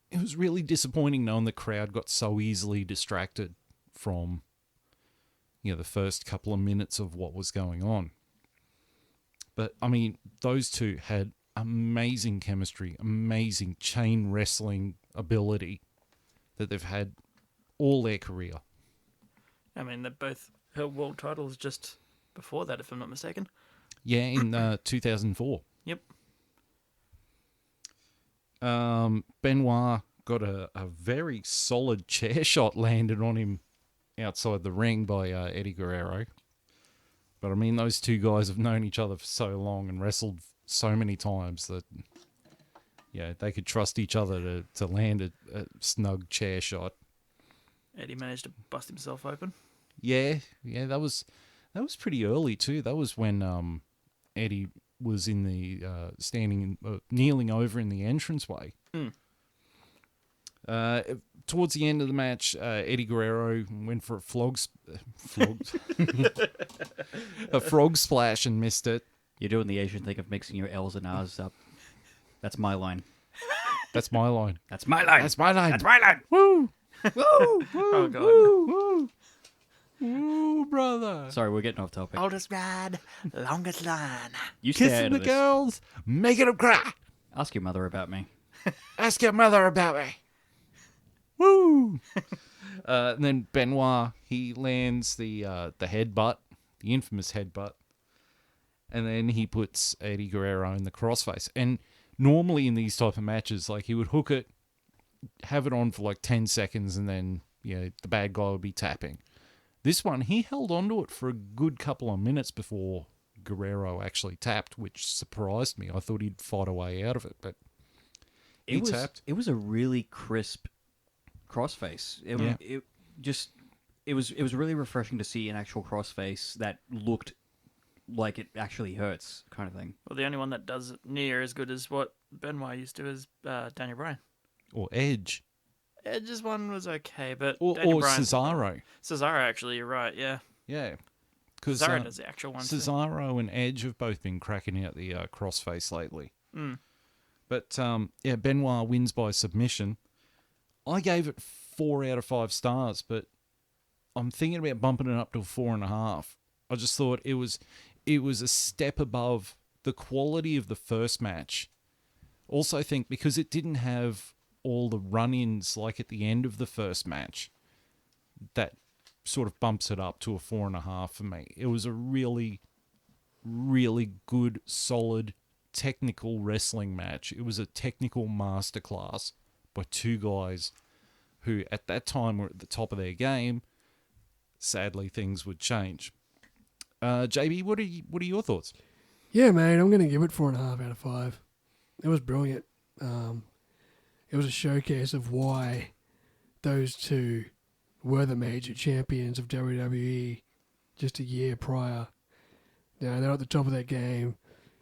It was really disappointing knowing the crowd got so easily distracted from, the first couple of minutes of what was going on. But, I mean, those two had amazing chemistry, amazing chain wrestling ability that they've had all their career. I mean, they're both held world titles just before that, if I'm not mistaken. Yeah, in 2004. Yep. Benoit got a very solid chair shot landed on him outside the ring by Eddie Guerrero. But I mean, those two guys have known each other for so long and wrestled so many times that, yeah, they could trust each other to land a snug chair shot. Eddie managed to bust himself open. Yeah, that was pretty early too. That was when Eddie was in the kneeling over in the entranceway. Towards the end of the match, Eddie Guerrero went for a a frog splash and missed it. You're doing the Asian thing of mixing your L's and R's up. That's my line. That's my line. That's my line. That's my line. That's my line. Woo! Woo! Oh, God. Woo! Woo, brother! Sorry, we're getting off topic. Oldest ride, longest line. You stay out Kissing of the this. girls, making them cry. Ask your mother about me. Ask your mother about me. Woo! And then Benoit, he lands the headbutt, the infamous headbutt, and then he puts Eddie Guerrero in the crossface. And normally in these type of matches, like, he would hook it, have it on for like 10 seconds, and then the bad guy would be tapping. This one, he held onto it for a good couple of minutes before Guerrero actually tapped, which surprised me. I thought he'd fight a way out of it, but he tapped. It was a really crisp crossface. It was really refreshing to see an actual crossface that looked like it actually hurts, kind of thing. Well, the only one that does it near as good as what Benoit used to is Daniel Bryan. Or Edge. Edge's one was okay, but Or Daniel Bryan, Cesaro. Cesaro, actually, you're right, yeah. Yeah. Because Cesaro does the actual one. Cesaro and Edge have both been cracking out the crossface lately. Mm. But, Benoit wins by submission. I gave it 4 out of 5 stars, but I'm thinking about bumping it up to 4.5. I just thought it was a step above the quality of the first match. Also think because it didn't have all the run-ins like at the end of the first match, that sort of bumps it up to a 4.5 for me. It was a really, really good, solid, technical wrestling match. It was a technical masterclass by two guys who at that time were at the top of their game. Sadly, things would change. JB, what are your thoughts? Yeah, mate, I'm going to give it 4.5 out of 5. It was brilliant. It was a showcase of why those two were the major champions of WWE just a year prior. They're at the top of their game.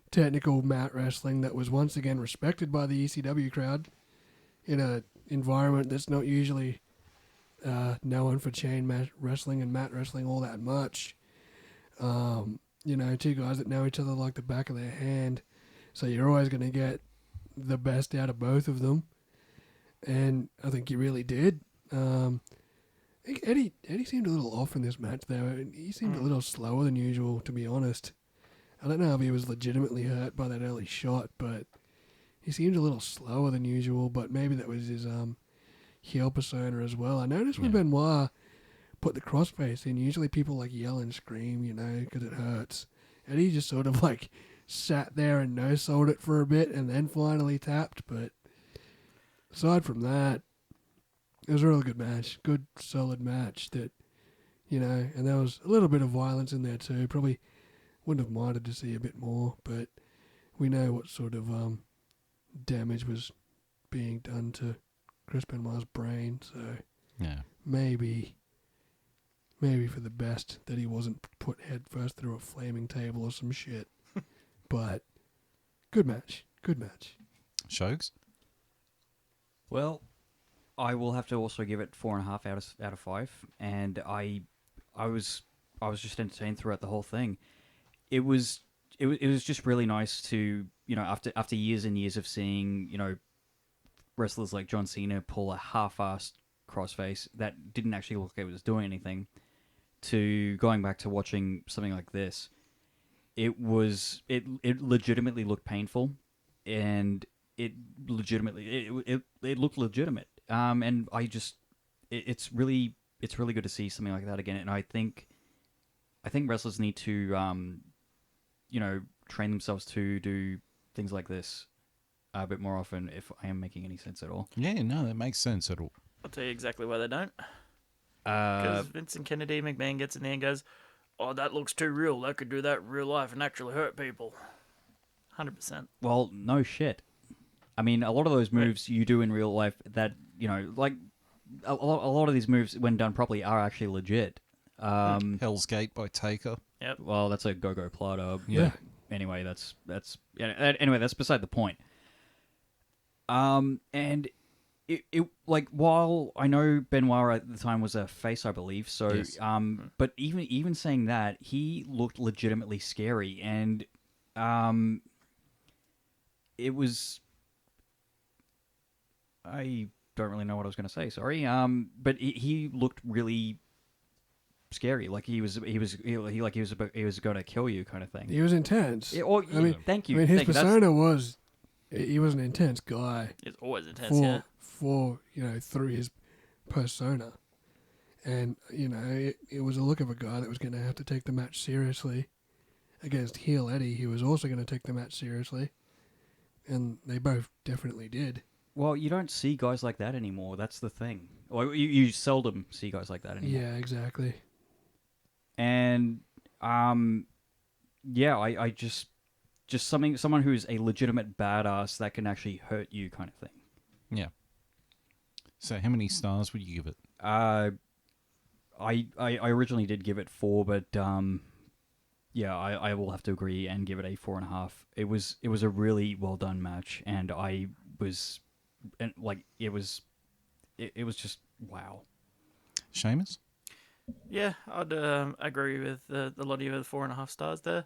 Technical mat wrestling that was once again respected by the ECW crowd in an environment that's not usually known for chain mat wrestling and mat wrestling all that much. Two guys that know each other like the back of their hand. So you're always going to get the best out of both of them. And I think he really did. Eddie seemed a little off in this match, though. He seemed a little slower than usual, to be honest. I don't know if he was legitimately hurt by that early shot, but he seemed a little slower than usual. But maybe that was his heel persona as well. I noticed when Benoit put the crossface in, usually people like yell and scream, because it hurts. And he just sort of like sat there and no-sold it for a bit and then finally tapped. But aside from that, it was a really good match. Good, solid match that, and there was a little bit of violence in there too. Probably wouldn't have minded to see a bit more, but we know what sort of damage was being done to Chris Benoit's brain, so Yeah. maybe for the best that he wasn't put head first through a flaming table or some shit. But good match. Shogs? Well, I will have to also give it 4.5 out of 5, and I was just entertained throughout the whole thing. It was just really nice to after years and years of seeing wrestlers like John Cena pull a half-assed crossface that didn't actually look like it was doing anything, to going back to watching something like this. It legitimately looked painful, and it looked legitimate. And it's really good to see something like that again. And I think wrestlers need to train themselves to do things like this a bit more often, if I am making any sense at all. Yeah, no, that makes sense at all. I'll tell you exactly why they don't. Because Vincent Kennedy McMahon gets in there and goes, oh, that looks too real. They could do that in real life and actually hurt people. 100%. Well, no shit. I mean, a lot of those moves you do in real life that, you know, like a lot of these moves, when done properly, are actually legit. Hell's Gate by Taker. Yep. Well, that's a go-go Plata. Yeah. Anyway, that's anyway, that's beside the point. And it like, while I know Benoit at the time was a face, I believe, so Yes. but even saying that, he looked legitimately scary, and it was, I don't really know what I was going to say. Sorry. But he looked really scary. Like he was going to kill you, kind of thing. He was intense. Yeah, or, I mean, thank you. I mean, his Thank you. That's- persona was, he was an intense guy It's always intense, yeah. for through his persona. And, it was a look of a guy that was going to have to take the match seriously. Against heel Eddie, he was also going to take the match seriously. And they both definitely did. Well, you don't see guys like that anymore. That's the thing. Or you seldom see guys like that anymore. Yeah, exactly. And yeah, I just someone who's a legitimate badass that can actually hurt you, kind of thing. Yeah. So how many stars would you give it? I originally did give it 4, but yeah, I will have to agree and give it a 4.5. It was a really well done match, and I was, and like it was just wow. Seamus? Yeah, I'd agree with a lot of you with 4.5 stars there.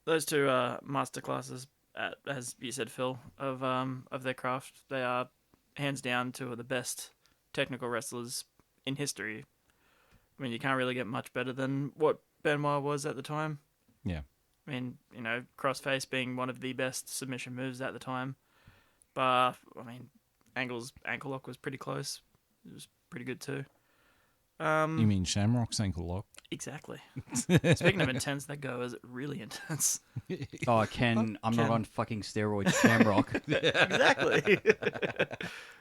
Those two masterclasses, as you said, Phil, of their craft. They are hands down two of the best technical wrestlers in history. I mean, you can't really get much better than what Benoit was at the time. Yeah. I mean, crossface being one of the best submission moves at the time. But, I mean, Angle's ankle lock was pretty close. It was pretty good too. You mean Shamrock's ankle lock? Exactly. Speaking of intense, that go is really intense. Oh, Ken, I'm not Ken. on fucking steroids, Shamrock. Exactly.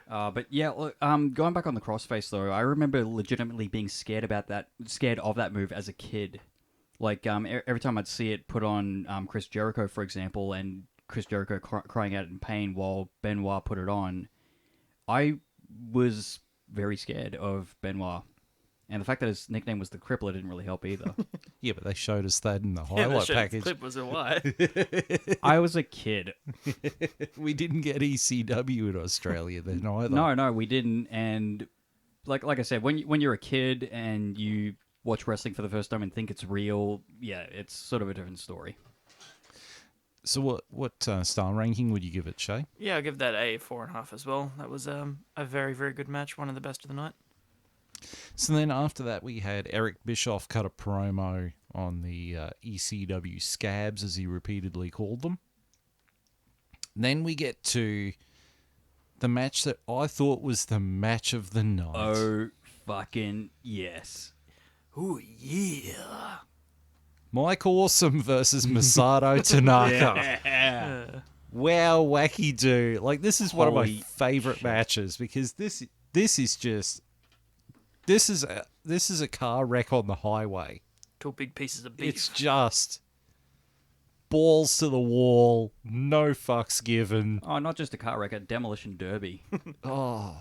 But yeah, look, going back on the crossface though, I remember legitimately being scared of that move as a kid. Like every time I'd see it put on Chris Jericho, for example, and Chris Jericho crying out in pain while Benoit put it on, I was very scared of Benoit. And the fact that his nickname was the Crippler didn't really help either. Yeah, but they showed us that in the Yeah, highlight the package. clip was a lie. I was a kid. We didn't get ECW in Australia then either. No, we didn't. And like I said, when you're a kid and you watch wrestling for the first time and think it's real, yeah, it's sort of a different story. So what star ranking would you give it, Shay? Yeah, I'll give that a 4.5 as well. That was a very, very good match. One of the best of the night. So then after that, we had Eric Bischoff cut a promo on the ECW scabs, as he repeatedly called them. Then we get to the match that I thought was the match of the night. Oh, fucking yes. Ooh, yeah. Mike Awesome versus Masato Tanaka. Wow, wacky do. Like, this is one of my Holy favorite shit. matches because this is just... This is a car wreck on the highway. Two big pieces of beef. It's just balls to the wall, no fucks given. Oh, not just a car wreck, a demolition derby. Oh,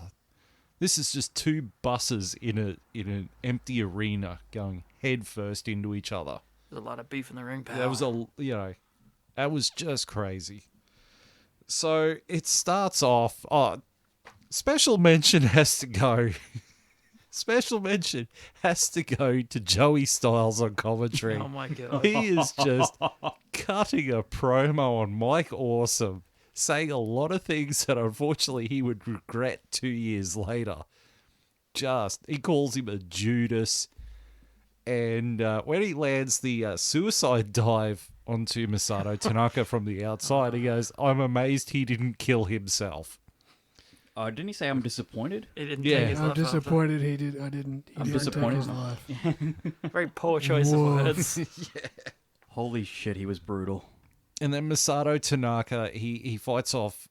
this is just two buses in an empty arena going head first into each other. There's a lot of beef in the ring, pal. That was just crazy. So it starts off. Oh, special mention has to go. Special mention has to go to Joey Styles on commentary. Oh my god. He is just cutting a promo on Mike Awesome, saying a lot of things that unfortunately he would regret 2 years later. He calls him a Judas. And when he lands the suicide dive onto Masato Tanaka from the outside, he goes, "I'm amazed he didn't kill himself." Didn't he say I'm disappointed? He didn't Yeah. take his I'm life after. disappointed he did. I didn't. He I'm didn't disappointed. Take his life. Very poor choice Whoa. of words. Holy shit, he was brutal. And then Masato Tanaka, he fights off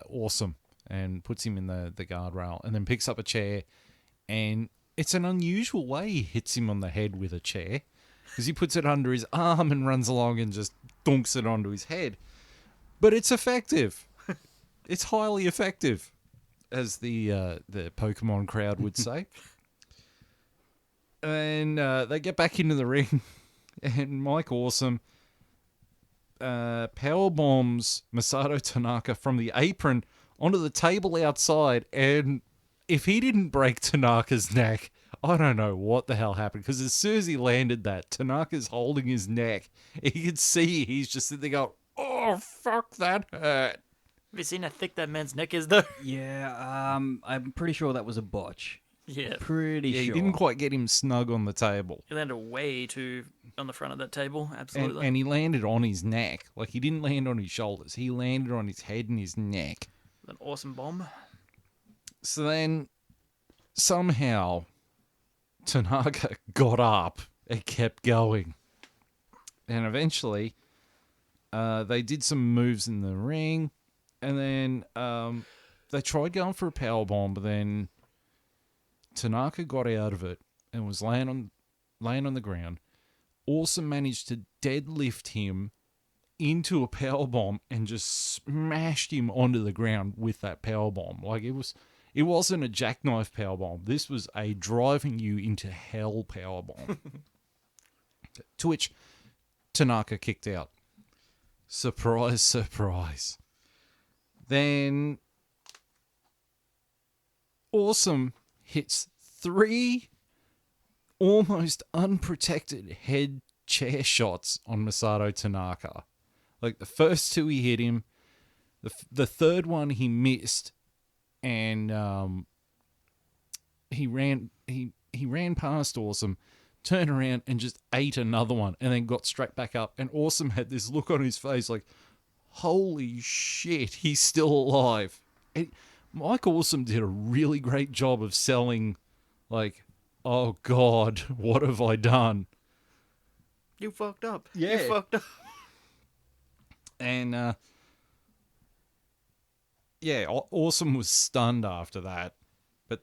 Awesome and puts him in the guardrail and then picks up a chair and it's an unusual way he hits him on the head with a chair, because he puts it under his arm and runs along and just dunks it onto his head. But it's effective. It's highly effective, as the Pokemon crowd would say. And they get back into the ring, and Mike Awesome power bombs Masato Tanaka from the apron onto the table outside, and if he didn't break Tanaka's neck, I don't know what the hell happened, because as soon as he landed that, Tanaka's holding his neck. You could see he's just sitting there going, oh, fuck, that hurt. Have you seen how thick that man's neck is, though? Yeah, I'm pretty sure that was a botch. Yeah. Pretty Yeah, sure. he didn't quite get him snug on the table. He landed way too on the front of that table, absolutely. And he landed on his neck. Like, he didn't land on his shoulders. He landed on his head and his neck. An awesome bomb. So then, somehow, Tanaka got up and kept going. And eventually, they did some moves in the ring. And then they tried going for a powerbomb, but then Tanaka got out of it and was laying on the ground. Awesome managed to deadlift him into a powerbomb and just smashed him onto the ground with that powerbomb. Like, it wasn't a jackknife powerbomb. This was a driving you into hell powerbomb. To which Tanaka kicked out. Surprise, surprise. Then Awesome hits 3 almost unprotected head chair shots on Masato Tanaka. Like, the first 2 he hit him, the third one he missed, and he ran past Awesome, turned around and just ate another one, and then got straight back up. And Awesome had this look on his face like, holy shit, he's still alive. Mike Awesome did a really great job of selling, like, oh God, what have I done? You fucked up. Yeah. You fucked up. And, yeah, Awesome was stunned after that. But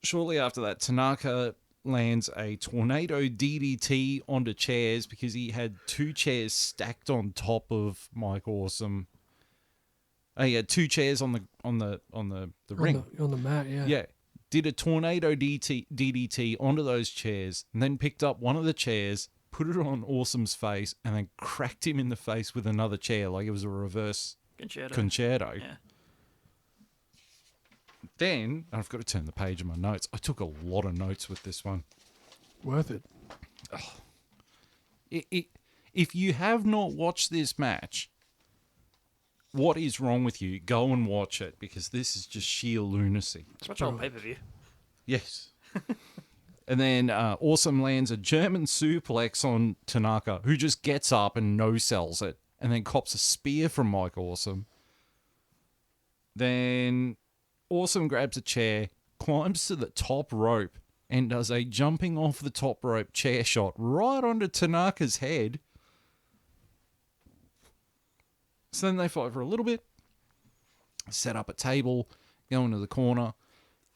shortly after that, Tanaka lands a tornado DDT onto chairs because he had 2 chairs stacked on top of Mike Awesome. He had 2 chairs on the ring. On the mat, yeah. Yeah. Did a tornado DDT onto those chairs, and then picked up one of the chairs, put it on Awesome's face, and then cracked him in the face with another chair, like it was a reverse concerto. Yeah. Then, I've got to turn the page of my notes. I took a lot of notes with this one. Worth it. If you have not watched this match, what is wrong with you? Go and watch it, because this is just sheer lunacy. Watch all pay-per-view. Yes. And then Awesome lands a German suplex on Tanaka, who just gets up and no-sells it, and then cops a spear from Mike Awesome. Then Awesome grabs a chair, climbs to the top rope, and does a jumping off the top rope chair shot right onto Tanaka's head. So then they fight for a little bit, set up a table, go into the corner,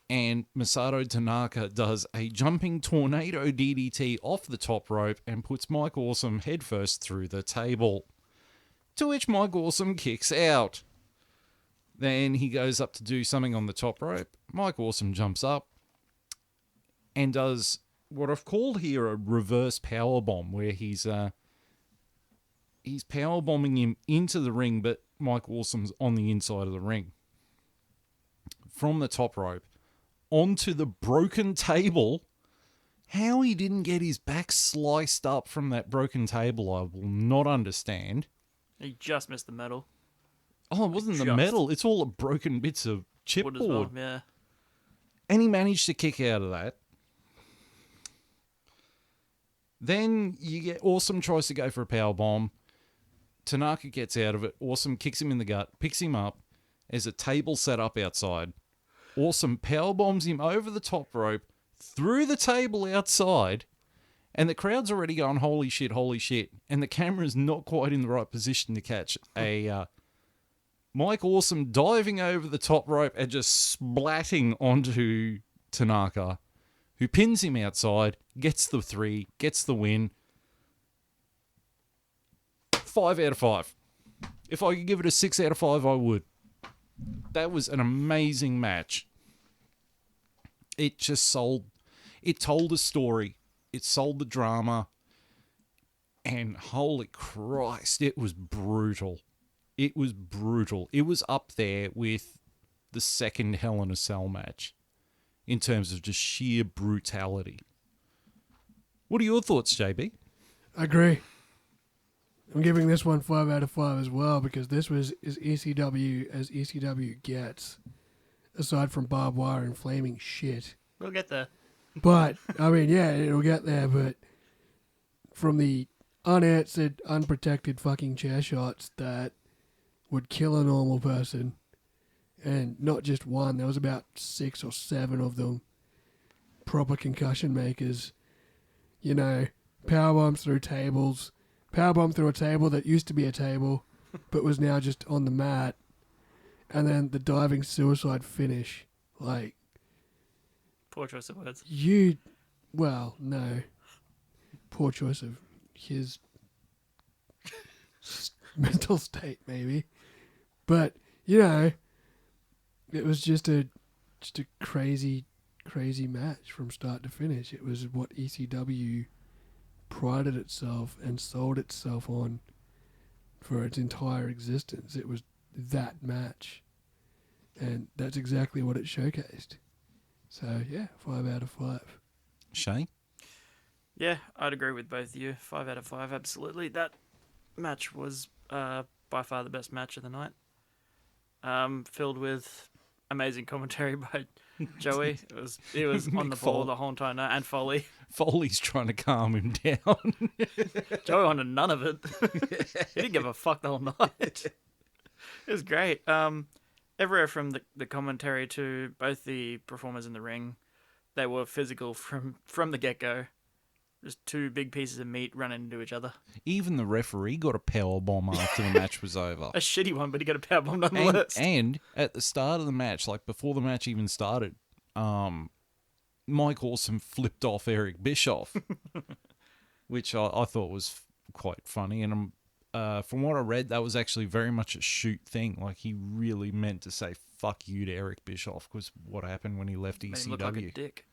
and Masato Tanaka does a jumping tornado DDT off the top rope and puts Mike Awesome headfirst through the table. To which Mike Awesome kicks out. Then he goes up to do something on the top rope. Mike Awesome jumps up and does what I've called here a reverse powerbomb, where he's powerbombing him into the ring, but Mike Awesome's on the inside of the ring. From the top rope onto the broken table. How he didn't get his back sliced up from that broken table, I will not understand. He just missed the metal. Oh, it wasn't the Just. metal. It's all the broken bits of Wood as well, chipboard. yeah. And he managed to kick out of that. Then you get Awesome tries to go for a power bomb. Tanaka gets out of it. Awesome kicks him in the gut, picks him up. There's a table set up outside. Awesome power bombs him over the top rope, through the table outside, and the crowd's already going, holy shit, holy shit. And the camera's not quite in the right position to catch a Mike Awesome diving over the top rope and just splatting onto Tanaka, who pins him outside, gets the 3, gets the win. 5 out of 5. If I could give it a 6 out of 5, I would. That was an amazing match. It just told a story. It sold the drama. And holy Christ, it was brutal. It was brutal. It was up there with the second Hell in a Cell match in terms of just sheer brutality. What are your thoughts, JB? I agree. I'm giving this one 5 out of 5 as well, because this was as ECW as ECW gets, aside from barbed wire and flaming shit. We'll get there. But, I mean, yeah, it'll get there, but from the unanswered, unprotected fucking chair shots that would kill a normal person, and not just one, there was about 6 or 7 of them, proper concussion makers, you know, powerbombs through tables, powerbomb through a table that used to be a table, but was now just on the mat, and then the diving suicide finish. Like, Poor choice of words. well, no. Poor choice of his mental state, maybe. But, you know, it was just a crazy, crazy match from start to finish. It was what ECW prided itself and sold itself on for its entire existence. It was that match. And that's exactly what it showcased. So, yeah, 5 out of 5. Shane? Yeah, I'd agree with both of you. 5 out of 5, absolutely. That match was by far the best match of the night. Filled with amazing commentary by Joey. It was on the ball the whole entire night, and Foley. Foley's trying to calm him down. Joey wanted none of it. He didn't give a fuck the whole night. It was great. Everywhere from the commentary to both the performers in the ring, they were physical from the get-go. Just 2 big pieces of meat running into each other. Even the referee got a power bomb after the match was over. A shitty one, but he got a power bomb nonetheless. And at the start of the match, like before the match even started, Mike Awesome flipped off Eric Bischoff, which I thought was quite funny. And from what I read, that was actually very much a shoot thing. Like, he really meant to say fuck you to Eric Bischoff, because what happened when he left ECW. Made him look like a dick.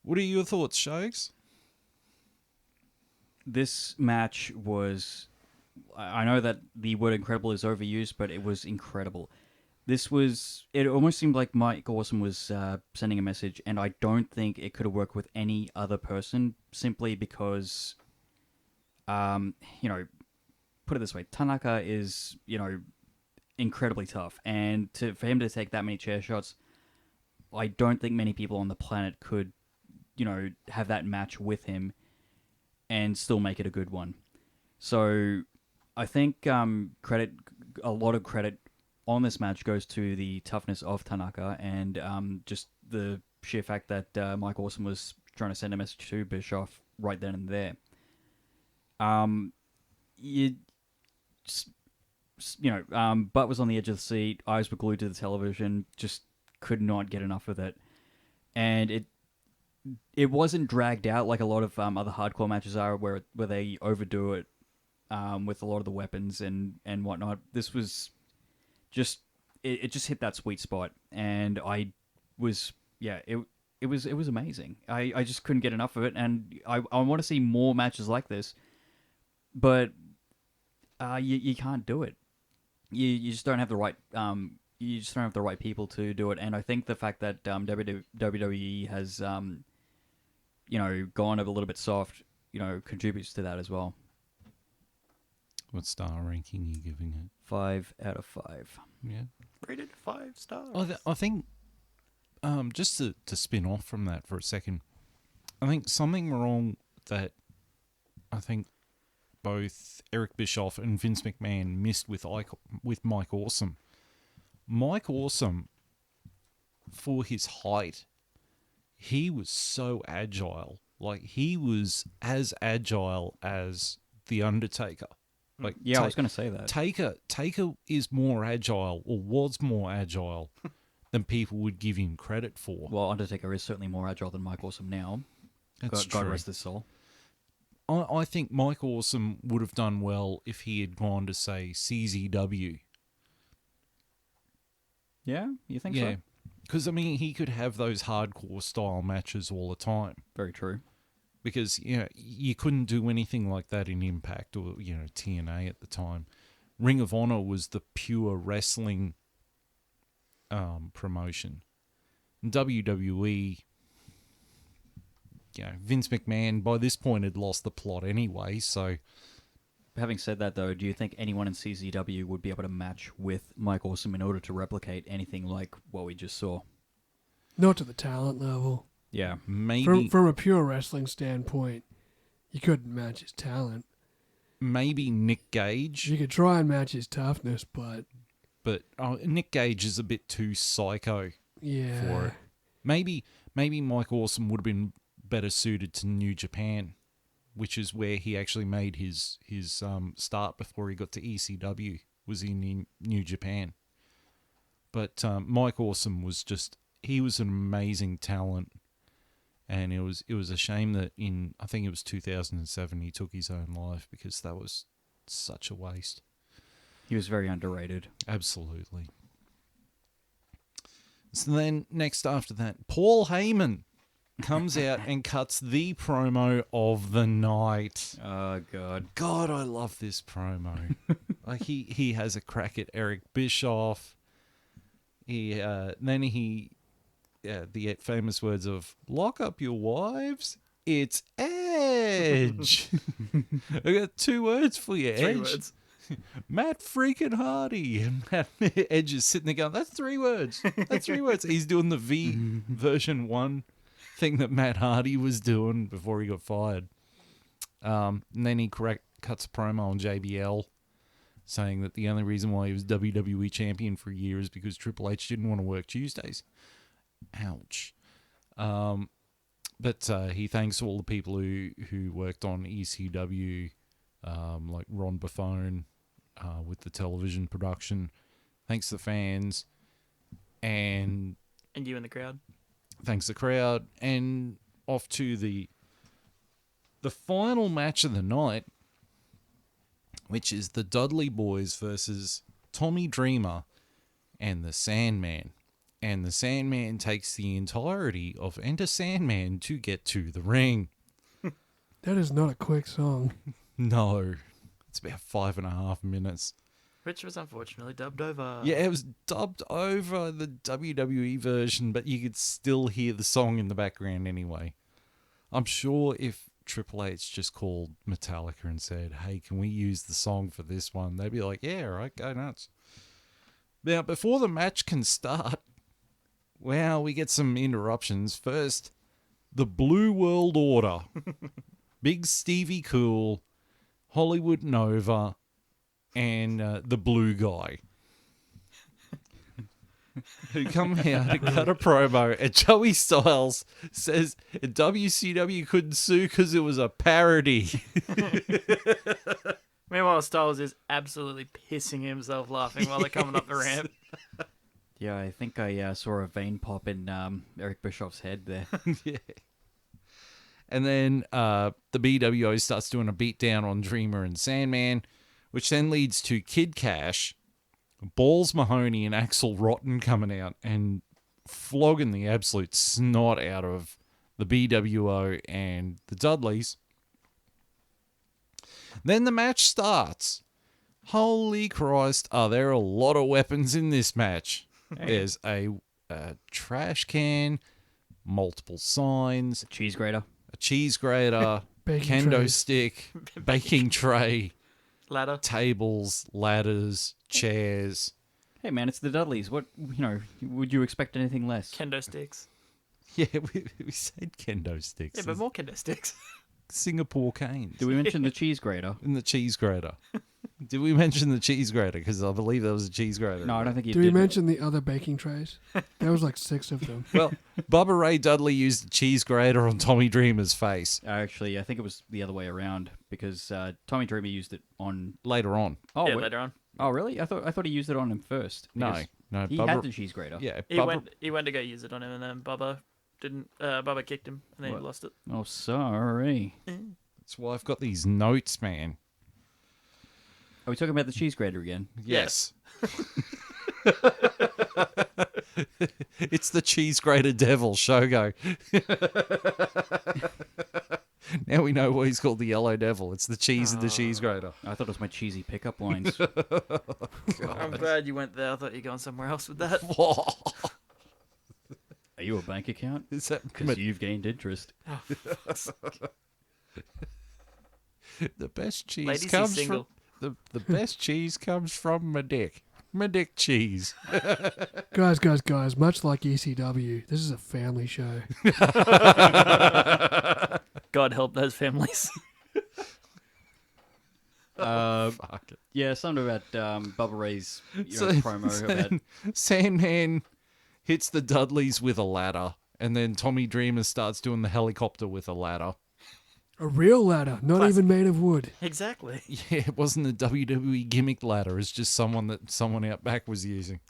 What are your thoughts, Shogs? This match was... I know that the word incredible is overused, but it was incredible. This was... It almost seemed like Mike Awesome was sending a message, and I don't think it could have worked with any other person, simply because, you know, put it this way, Tanaka is, you know, incredibly tough, and for him to take that many chair shots, I don't think many people on the planet could, you know, have that match with him and still make it a good one. So I think a lot of credit on this match goes to the toughness of Tanaka, and just the sheer fact that Mike Awesome was trying to send a message to Bischoff right then and there. Butt was on the edge of the seat, eyes were glued to the television, just could not get enough of it. And it wasn't dragged out like a lot of other hardcore matches are, where they overdo it with a lot of the weapons and whatnot. This was just it just hit that sweet spot, and it was amazing. I just couldn't get enough of it, and I want to see more matches like this, but you can't do it. You just don't have the right people to do it, and I think the fact that WWE has gone a little bit soft, contributes to that as well. What star ranking are you giving it? 5 out of 5. Yeah. Rated 5 stars. I think, just to spin off from that for a second, I think something wrong that I think both Eric Bischoff and Vince McMahon missed with Mike Awesome. Mike Awesome, for his height, he was so agile. Like, he was as agile as The Undertaker. Like, yeah, I was going to say that. Taker is more agile, or was more agile than people would give him credit for. Well, Undertaker is certainly more agile than Mike Awesome now. That's God true. rest his soul. I think Mike Awesome would have done well if he had gone to, say, CZW. Yeah, you think Yeah. so? Because, I mean, he could have those hardcore style matches all the time. Very true. Because, you know, you couldn't do anything like that in Impact or, you know, TNA at the time. Ring of Honor was the pure wrestling promotion. And WWE, you know, Vince McMahon by this point had lost the plot anyway, so Having said that, though, do you think anyone in CZW would be able to match with Mike Awesome in order to replicate anything like what we just saw? Not to the talent level. Yeah. maybe From a pure wrestling standpoint, you couldn't match his talent. maybe Nick Gage, You could try and match his toughness, but but Nick Gage is a bit too psycho yeah. for it. Maybe Mike Awesome would have been better suited to New Japan, which is where he actually made his start before he got to ECW, was in New Japan. But Mike Awesome was he was an amazing talent, and it was a shame that I think it was 2007 he took his own life, because that was such a waste. He was very underrated. Absolutely. So then, next after that, Paul Heyman comes out and cuts the promo of the night. Oh, God. God, I love this promo. Like he has a crack at Eric Bischoff. The famous words of "Lock up your wives, it's Edge." I got 2 words for you, Edge. 3 words. Matt freaking Hardy. And Edge is sitting there going, "That's 3 words. That's 3 words." He's doing the V version 1 thing that Matt Hardy was doing before he got fired. And then he cuts a promo on JBL, saying that the only reason why he was WWE champion for a year is because Triple H didn't want to work Tuesdays. Ouch. But he thanks all the people who worked on ECW, like Ron Buffone, with the television production. Thanks the fans, and you in the crowd. thanks the crowd, and off to the final match of the night, which is the Dudley Boys versus Tommy Dreamer and the Sandman. And the Sandman takes the entirety of Enter Sandman to get to the ring. That is not a quick song. No, it's about 5.5 minutes. Which was unfortunately dubbed over. Yeah, it was dubbed over the WWE version, but you could still hear the song in the background anyway. I'm sure if Triple H just called Metallica and said, "Hey, can we use the song for this one?" they'd be like, "Yeah, all right, go nuts." Now, before the match can start, wow, we get some interruptions. First, the Blue World Order, Big Stevie Cool, Hollywood Nova, and the Blue Guy, who come out and cut a promo, and Joey Styles says WCW couldn't sue because it was a parody. Meanwhile, Styles is absolutely pissing himself laughing while they're coming up the ramp. Yeah, I think I saw a vein pop in Eric Bischoff's head there. Yeah. And then the BWO starts doing a beatdown on Dreamer and Sandman, which then leads to Kid Cash, Balls Mahoney, and Axel Rotten coming out and flogging the absolute snot out of the BWO and the Dudleys. Then the match starts. Holy Christ, are there a lot of weapons in this match? There's a trash can, multiple signs, Cheese grater. a cheese grater, Baking kendo trays. stick, baking tray, Ladder. tables, ladders, chairs. Hey, man, it's the Dudleys. What, would you expect anything less? Kendo sticks. Yeah, we said kendo sticks. Yeah, but more kendo sticks. Singapore canes. Did we mention the cheese grater? And the cheese grater. Did we mention the cheese grater? Because I believe there was a cheese grater. No, I don't think you Did did. we mention the other baking trays? There was like 6 of them. Well, Bubba Ray Dudley used the cheese grater on Tommy Dreamer's face Actually, I think it was the other way around because Tommy Dreamer used it on. later on. Oh, yeah, wait. later on. Oh, really? I thought he used it on him first. No, because no. He Bubba, had the cheese grater. Yeah, He Bubba, went to go use it on him, and then Bubba didn't. Bubba kicked him, and then What? he lost it. Oh, sorry. that's why I've got these notes, man. Are we talking about the cheese grater again? Yes. It's the cheese grater devil, Shogo. Now we know why he's called the yellow devil. It's the cheese and the cheese grater. I thought it was my cheesy pickup lines. I'm glad you went there. I thought you were going somewhere else with that. Are you a bank account? Is that Because you've gained interest. the best cheese Ladies, he's comes single. from the best cheese comes from my dick. My dick cheese. Guys, much like ECW, this is a family show. God help those families. Fuck it. Yeah, something about Bubba Ray's So- promo about Sandman hits the Dudleys with a ladder, and then Tommy Dreamer starts doing the helicopter with a ladder. A real ladder, not Classic. even made of wood. Exactly. Yeah, it wasn't a WWE gimmick ladder. It's just someone out back was using.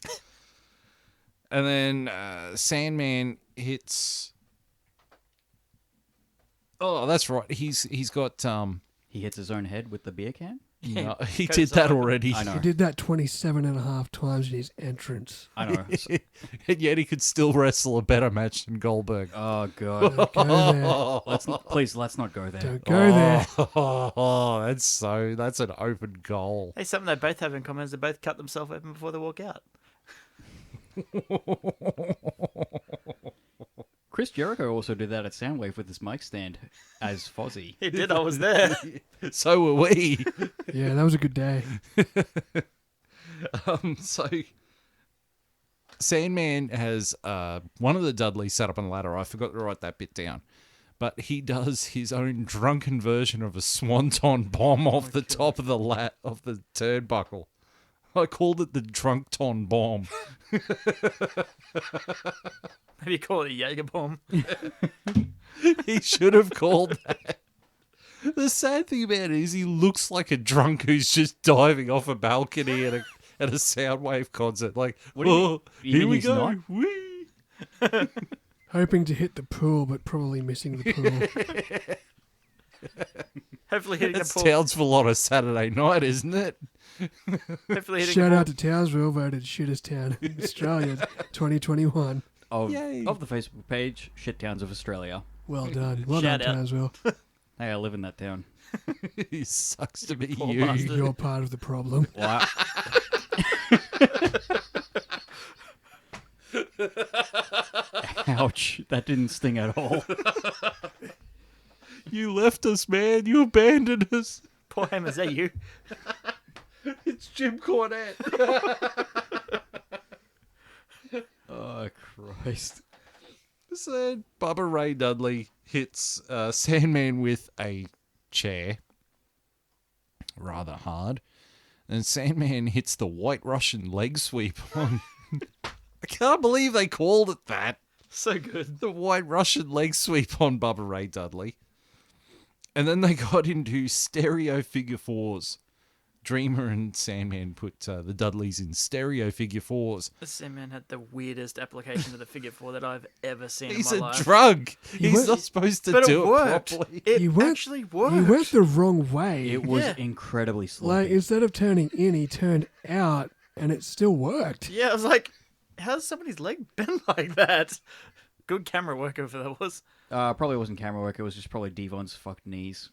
And then Sandman hits. Oh, that's right. He's got he hits his own head with the beer can. no, he Goes did that on. already. I know. He did that 27.5 times in his entrance. I know. And yet he could still wrestle a better match than Goldberg. Oh god. Don't go there. Let's not go there. Don't go there. Oh, that's an open goal. Hey, something they both have in common is they both cut themselves open before they walk out. Chris Jericho also did that at Soundwave with his mic stand as Fozzy. He did. I was there. So were we. Yeah, that was a good day. So Sandman has one of the Dudleys set up on a ladder. I forgot to write that bit down. But he does his own drunken version of a swanton bomb off the top of the of the turnbuckle. I called it the Drunkton bomb. Maybe call it a Jaeger bomb. He should have called that. The sad thing about it is he looks like a drunk who's just diving off a balcony at a Soundwave concert. Like, What do you oh, mean? You here mean we he's go. not? Whee! Hoping to hit the pool, but probably missing the pool. Hopefully hitting That the pool. sounds for a lot of Saturday night, isn't it? Hopefully hitting Shout the out to Townsville, voted shittest town in Australia 2021. Of Yay. the Facebook page, Shit Towns of Australia. Well done. Well Shout done, out. Townsville. Hey, I live in that town. It sucks to be Poor you. bastard. You're part of the problem. Wow. Ouch. That didn't sting at all. You left us, man. You abandoned us. Poor Ham, is that you? It's Jim Cornette. Oh, Christ. So Bubba Ray Dudley hits Sandman with a chair rather hard. And Sandman hits the White Russian leg sweep on. I can't believe they called it that. So good. The White Russian leg sweep on Bubba Ray Dudley. And then they got into stereo figure fours. Dreamer and Sandman put the Dudleys in stereo figure fours. This Sandman had the weirdest application of the figure four that I've ever seen He's in a my life. drug. He's went- not supposed to But do it it worked. properly. It You went- actually worked. He went the wrong way. It was Yeah. incredibly slow. Like, instead of turning in, he turned out, and it still worked. Yeah, I was like, how's somebody's leg been like that? Good camera work over there was. Probably wasn't camera work. It was just probably Devon's fucked knees.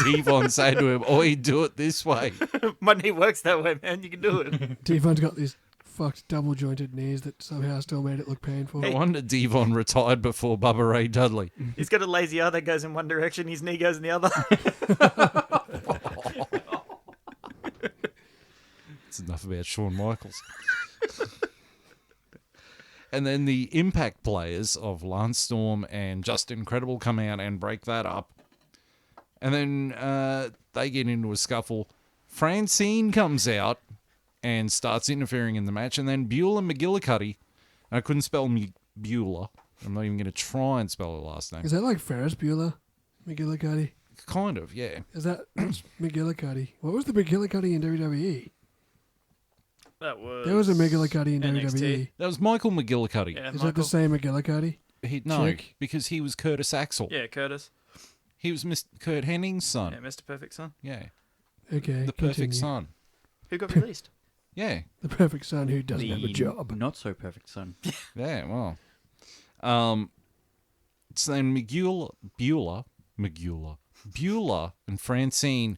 Devon said to him, "Oi, do it this way." My knee works that way, man. You can do it. Devon's got these fucked double jointed knees that somehow still made it look painful. No wonder Devon retired before Bubba Ray Dudley. He's got a lazy eye that goes in one direction, his knee goes in the other. It's enough about Shawn Michaels. And then the Impact players of Lance Storm and Just Incredible come out and break that up. And then they get into a scuffle. Francine comes out and starts interfering in the match. And then Beulah McGillicuddy, I couldn't spell Beulah. I'm not even going to try and spell her last name. Is that like Ferris Bueller? McGillicuddy? Kind of, yeah. Is that what's McGillicuddy? What was the McGillicuddy in WWE? That was. There was a McGillicuddy in NXT. WWE. That was Michael McGillicuddy. Yeah, Is Michael. that the same McGillicuddy? No, Chick? because he was Curtis Axel. Yeah, Curtis. He was Mr. Kurt Henning's son. Yeah, Mr. Perfect Son. Yeah. Okay, The perfect continue. son. Who got released? Yeah. The perfect son who doesn't have a The job. Not so perfect son. Yeah, well. So then Bueller and Francine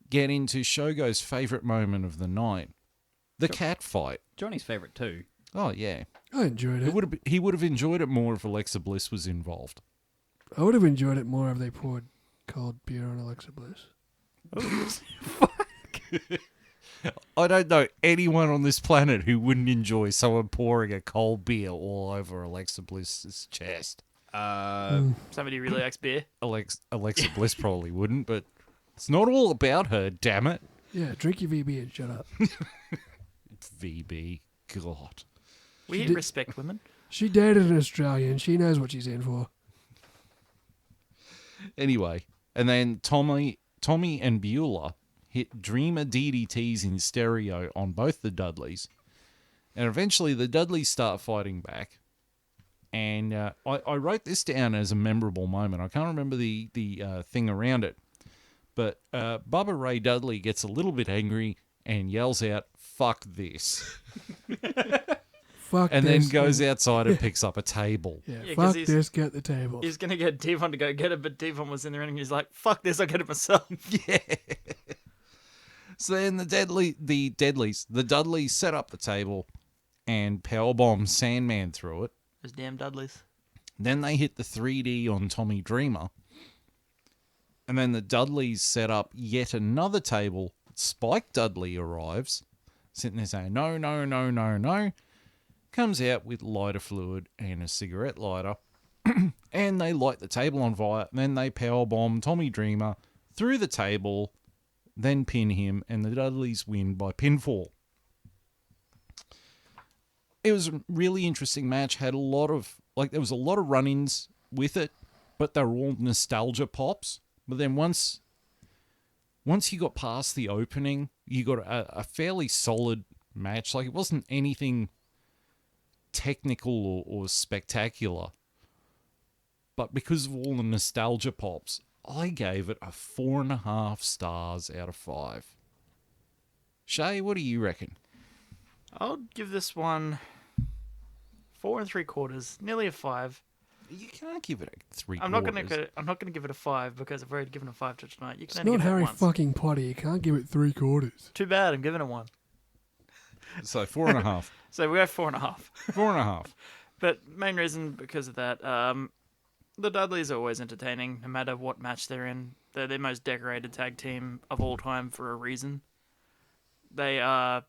get into Shogo's favourite moment of the night. The cat fight. Johnny's favourite too. Oh, yeah. I enjoyed it. He would have enjoyed it more if Alexa Bliss was involved. I would have enjoyed it more if they poured cold beer on Alexa Bliss. I don't know anyone on this planet who wouldn't enjoy someone pouring a cold beer all over Alexa Bliss's chest. Somebody who really likes beer. Alexa Bliss probably wouldn't, but it's not all about her, damn it. Yeah, drink your VB and shut up. VB, God. We did- respect women. She dated an Australian. She knows what she's in for. Anyway, and then Tommy and Bueller hit Dreamer DDTs in stereo on both the Dudleys. And eventually the Dudleys start fighting back. And I wrote this down as a memorable moment. I can't remember the thing around it. But Bubba Ray Dudley gets a little bit angry and yells out, "Fuck this." Fuck And this. then goes outside and picks up a table. Yeah, Yeah, 'cause fuck he's- this, get the table. He's going to get Devon to go get it, but Devon was in there and he's like, fuck this, I'll get it myself. Yeah. So then the Dudleys set up the table and powerbomb Sandman through it. Those damn Dudleys. Then they hit the 3D on Tommy Dreamer. And then the Dudleys set up yet another table. Spike Dudley arrives, sitting there saying, "No, no, no, no, no." Comes out with lighter fluid and a cigarette lighter. And they light the table on fire. And then they powerbomb Tommy Dreamer through the table, then pin him, and the Dudleys win by pinfall. It was a really interesting match. Had a lot of, there was a lot of run-ins with it, but they were all nostalgia pops. But then once you got past the opening, you got a fairly solid match. Like, it wasn't anything technical or spectacular. But because of all the nostalgia pops, I gave it a 4.5 stars out of 5. Shay, what do you reckon? I'll give this one 4 3/4, nearly a 5. You can't give it a 3. I'm not gonna give it a 5 because I've already given a 5 to tonight. You can It's only not give it Harry once. fucking Potter. You can't give it 3/4. Too bad. I'm giving it 1. So 4.5. So we have 4.5. 4.5. But main reason because of that, the Dudleys are always entertaining, no matter what match they're in. They're the most decorated tag team of all time for a reason. They are,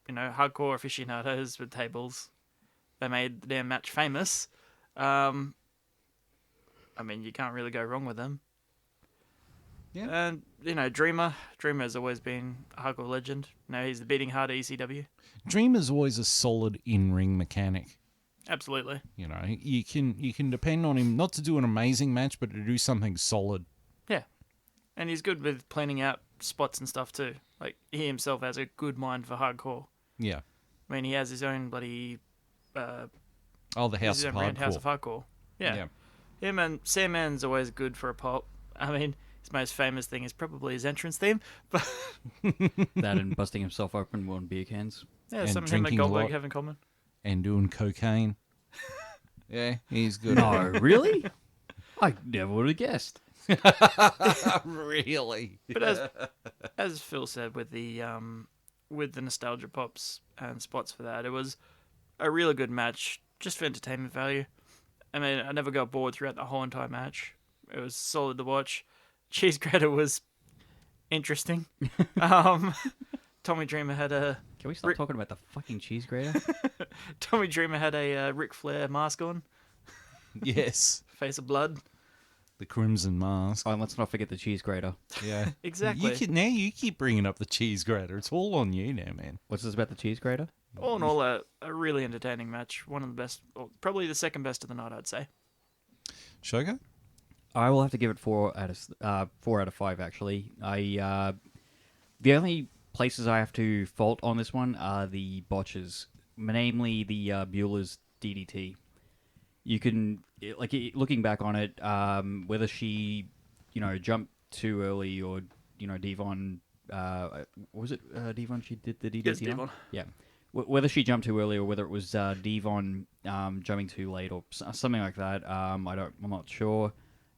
hardcore aficionados with tables. They made the damn match famous. You can't really go wrong with them. Yeah. And, Dreamer has always been a hardcore legend. He's the beating heart of ECW. Dreamer's always a solid in-ring mechanic. Absolutely. You can depend on him not to do an amazing match, but to do something solid. Yeah. And he's good with planning out spots and stuff too. Like, he himself has a good mind for hardcore. Yeah. He has his own bloody... The House his of own brand, House of Hardcore. Hardcore. Yeah. Him and Sandman's always good for a pop. His most famous thing is probably his entrance theme. But That and busting himself open on beer cans. yeah, And something him and drinking a Goldberg lot. have in common. And doing cocaine. Yeah, he's good. No, really? I never would have guessed. Really? But as Phil said, with the nostalgia pops and spots for that, it was a really good match, just for entertainment value. I never got bored throughout the whole entire match. It was solid to watch. Cheese Grater was interesting. Tommy Dreamer had a Can we stop talking about the fucking cheese grater? Ric Flair mask on, Yes. face of blood. The Crimson Mask. Oh, and let's not forget the cheese grater. Yeah. Exactly. You keep bringing up the cheese grater. It's all on you now, man. What's this about the cheese grater? All in all, a really entertaining match. One of the best, or probably the second best of the night, I'd say. Shogo? I will have to give it 4 out of 5. Actually, the only places I have to fault on this one are the botches, namely the Beulah's DDT. You can, looking back on it, whether she, jumped too early or, Devon, was it Devon she did the DDT Yes, on? Devon. Yeah. Whether she jumped too early or whether it was Devon jumping too late or something like that, I'm not sure.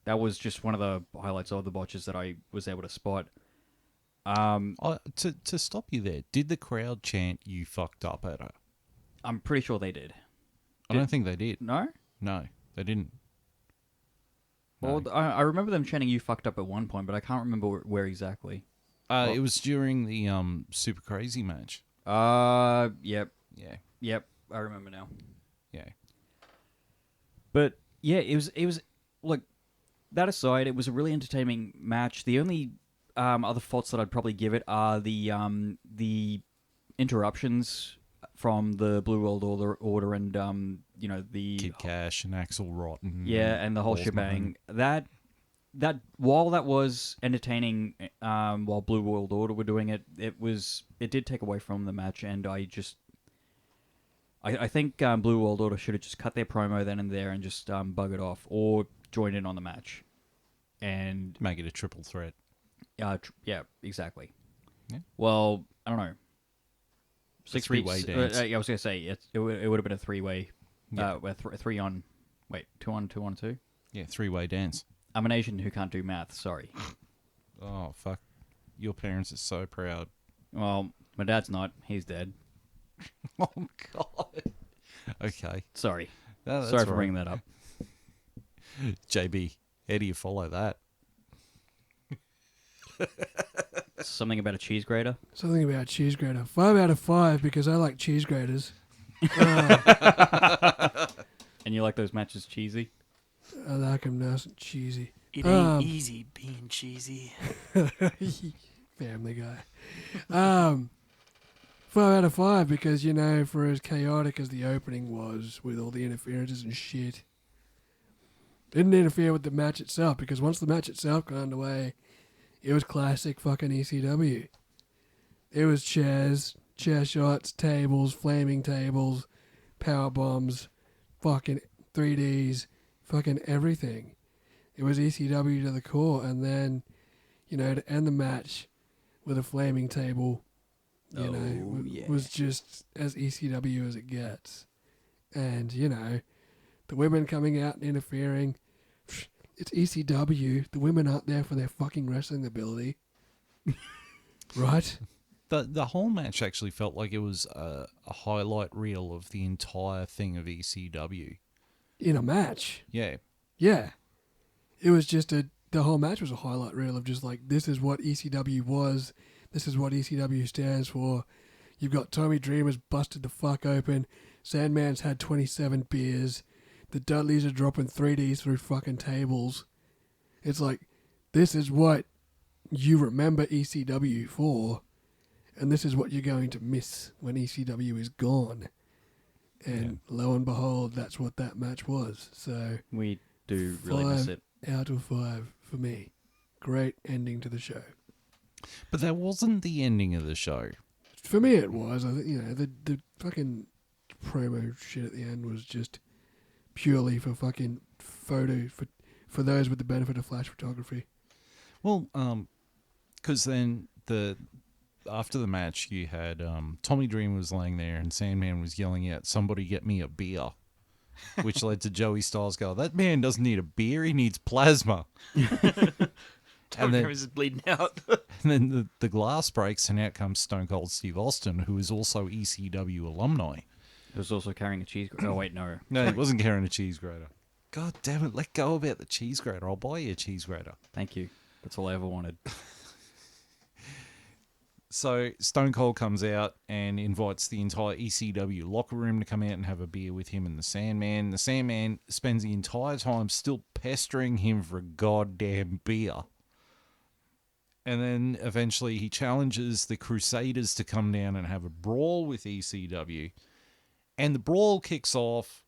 That was just one of the highlights of the botches that I was able to spot. To stop you there, did the crowd chant "You fucked up" at her? I'm pretty sure they did. I don't think they did. No? No, they didn't. No. Well, I remember them chanting "You fucked up" at one point, but I can't remember where exactly. It was during the Super Crazy match. Yep. Yeah, Yep, I remember now. yeah. But yeah, it was look, that aside, it was a really entertaining match. The only other faults that I'd probably give it are the interruptions from the Blue World Order and the Kid Cash and Axel Rotten. and the whole Balls shebang. That while that was entertaining, while Blue World Order were doing it, it did take away from the match, and I think Blue World Order should have just cut their promo then and there and just bug it off or join in on the match, and Make it a triple threat. yeah, exactly. Yeah. Well, I don't know. Three-way dance. I was gonna say it would have been a 3-way. Yeah. Three on. Wait, 2 on 2 on 2. Yeah, three-way dance. I'm an Asian who can't do math. Sorry. Oh, fuck. Your parents are so proud. Well, my dad's not. He's dead. Oh, God. Okay. Sorry. No, that's Sorry for all bringing that up. JB, how do you follow that? Something about a cheese grater. Something about cheese grater. 5 out of 5 because I like cheese graters. And you like those matches cheesy? I like them nice and cheesy. It ain't easy being cheesy. Family Guy. 5 out of 5 because, for as chaotic as the opening was with all the interferences and shit, didn't interfere with the match itself because once the match itself got underway, it was classic fucking ECW. It was chairs, chair shots, tables, flaming tables, power bombs, fucking 3Ds, fucking everything. It was ECW to the core, and then, to end the match with a flaming table, was just as ECW as it gets. And, the women coming out and interfering, it's ECW. The women aren't there for their fucking wrestling ability. Right? The whole match actually felt like it was a highlight reel of the entire thing of ECW. In a match. Yeah. Yeah. It was just the whole match was a highlight reel of just like, this is what ECW was. This is what ECW stands for. You've got Tommy Dreamer's busted the fuck open. Sandman's had 27 beers. The Dudleys are dropping 3Ds through fucking tables. It's like, this is what you remember ECW for, and this is what you're going to miss when ECW is gone. And lo and behold, that's what that match was. So We do really miss it. 5 out of 5 for me. Great ending to the show. But that wasn't the ending of the show. For me, it was. I think the fucking promo shit at the end was just purely for fucking photo for those with the benefit of flash photography. Well, because then after the match, you had Tommy Dreamer was laying there and Sandman was yelling out, "Somebody get me a beer," which led to Joey Styles go, "That man doesn't need a beer, he needs plasma." Tommy Dreamer's just bleeding out. And then the glass breaks and out comes Stone Cold Steve Austin, who is also ECW alumni. It was also carrying a cheese grater. Oh, wait, no. No, he wasn't carrying a cheese grater. God damn it, let go about the cheese grater. I'll buy you a cheese grater. Thank you. That's all I ever wanted. So Stone Cold comes out and invites the entire ECW locker room to come out and have a beer with him and the Sandman. The Sandman spends the entire time still pestering him for a goddamn beer. And then eventually he challenges the Crusaders to come down and have a brawl with ECW. And the brawl kicks off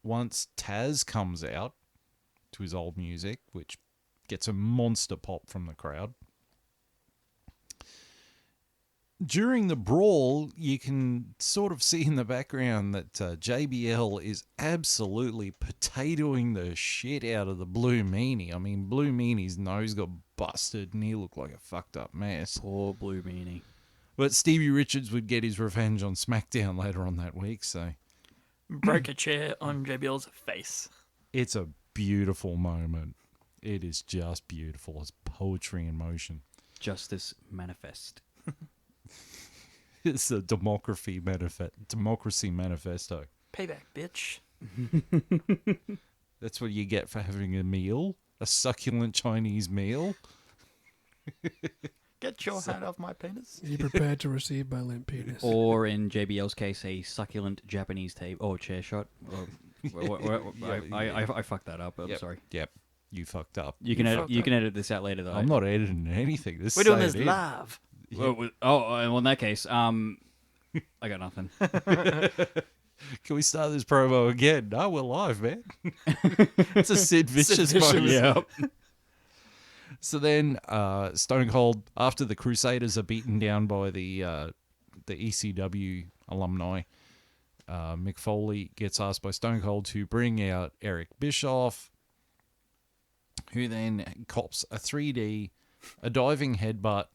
once Taz comes out to his old music, which gets a monster pop from the crowd. During the brawl, you can sort of see in the background that JBL is absolutely potatoing the shit out of the Blue Meanie. I mean, Blue Meanie's nose got busted and he looked like a fucked up mess. Poor Blue Meanie. But Stevie Richards would get his revenge on SmackDown later on that week, so Broke a chair on JBL's face. it's a beautiful moment. It is just beautiful. It's poetry in motion. Justice manifest. It's a democracy manifesto. Payback, bitch. That's what you get for having a meal, a succulent Chinese meal. Get your hand off my penis. Are you prepared to receive my limp penis? Or in JBL's case, a succulent Japanese table or chair shot. Or, I fucked that up. I'm Yep. sorry. Yep, you fucked up. You can edit this out later though. I'm not editing anything. We're doing this live. Well, in that case, I got nothing. Can we start this promo again? No, we're live, man. It's a Sid Vicious moment. Yeah. So then, Stone Cold, after the Crusaders are beaten down by the ECW alumni, Mick Foley gets asked by Stone Cold to bring out Eric Bischoff, who then cops a 3D, a diving headbutt,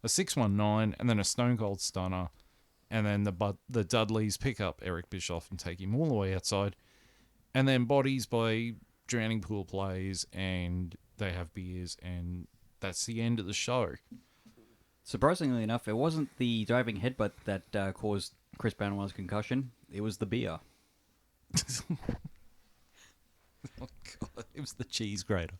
a 619, and then a Stone Cold stunner. And then the Dudleys pick up Eric Bischoff and take him all the way outside. And then bodies by drowning pool plays, and they have beers, and that's the end of the show. Surprisingly enough, it wasn't the diving headbutt that caused Chris Benoit's concussion. It was the beer. Oh, God. It was the cheese grater.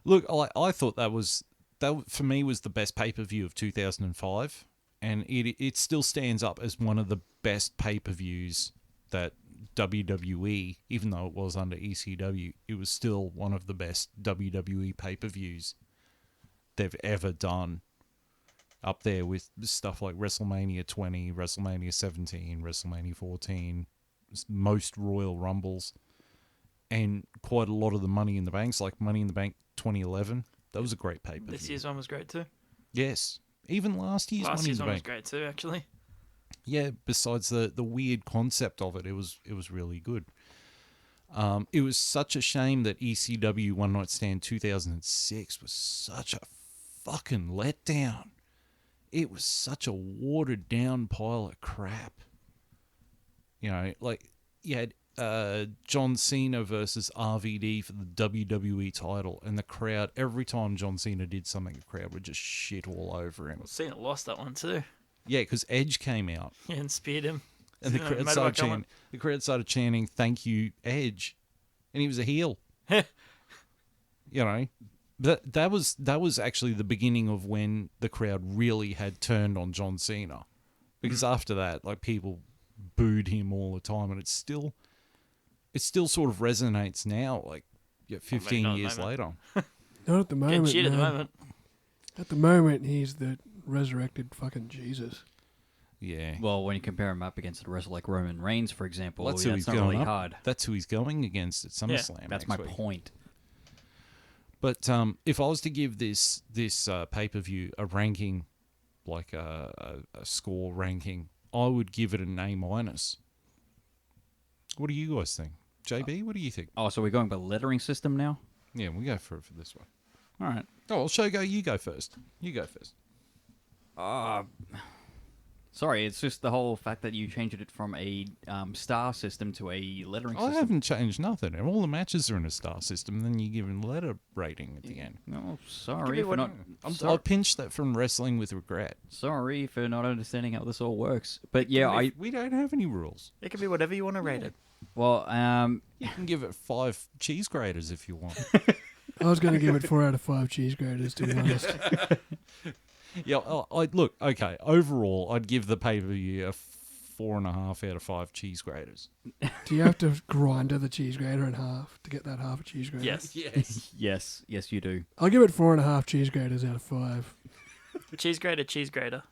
Look, I thought that for me was the best pay-per-view of 2005, and it still stands up as one of the best pay-per-views that WWE, even though it was under ECW, it was still one of the best WWE pay-per-views they've ever done. Up there with stuff like WrestleMania 20, WrestleMania 17, WrestleMania 14, most Royal Rumbles, and quite a lot of the Money in the Banks, like Money in the Bank 2011. That was a great pay-per-view. This year's one was great too. Yes. Even last year's Money in the one was Bank. great too, actually. Yeah, besides the weird concept of it, it was really good. It was such a shame that ECW One Night Stand 2006 was such a fucking letdown. It was such a watered down pile of crap. You know, like you had John Cena versus RVD for the WWE title, and the crowd, every time John Cena did something, the crowd would just shit all over him. Well, Cena lost that one too. Yeah, because Edge came out. Yeah, and speared him. And the crowd started chanting, "Thank you, Edge," and he was a heel. You know, that was actually the beginning of when the crowd really had turned on John Cena, because after that, like, people booed him all the time, and it still sort of resonates now, like 15 years later. Not at the moment. Getting shit at the man. moment. At the moment, he's the resurrected fucking Jesus. Yeah. Well, when you compare him up against a wrestler like Roman Reigns, for example, Well, that's who that's he's not going really up. hard. That's who he's going against at SummerSlam. That's next my week. point. But if I was to give this pay-per-view a ranking, like a score ranking, I would give it an A-. What do you guys think? JB, what do you think? Oh, so we're going by lettering system now? Yeah, we'll go for this one. All right. Oh, you go first. You go first. Sorry, it's just the whole fact that you changed it from a star system to a lettering I system. haven't changed nothing. All the matches are in a star system, and then you give them a letter rating at the end. No, sorry for not. I pinched that from Wrestling with Regret. Sorry for not understanding how this all works. But yeah, We don't have any rules. It can be whatever you want to rate it. well, You can give it 5 cheese graters if you want. I was going to give it 4 out of 5 cheese graters, to be honest. Yeah, look, okay. Overall, I'd give the pay-per-view a 4.5 out of 5 cheese graters. Do you have to grind the cheese grater in half to get that half a cheese grater? Yes. Yes. yes, you do. I'll give it 4.5 cheese graters out of 5. Cheese grater, cheese grater.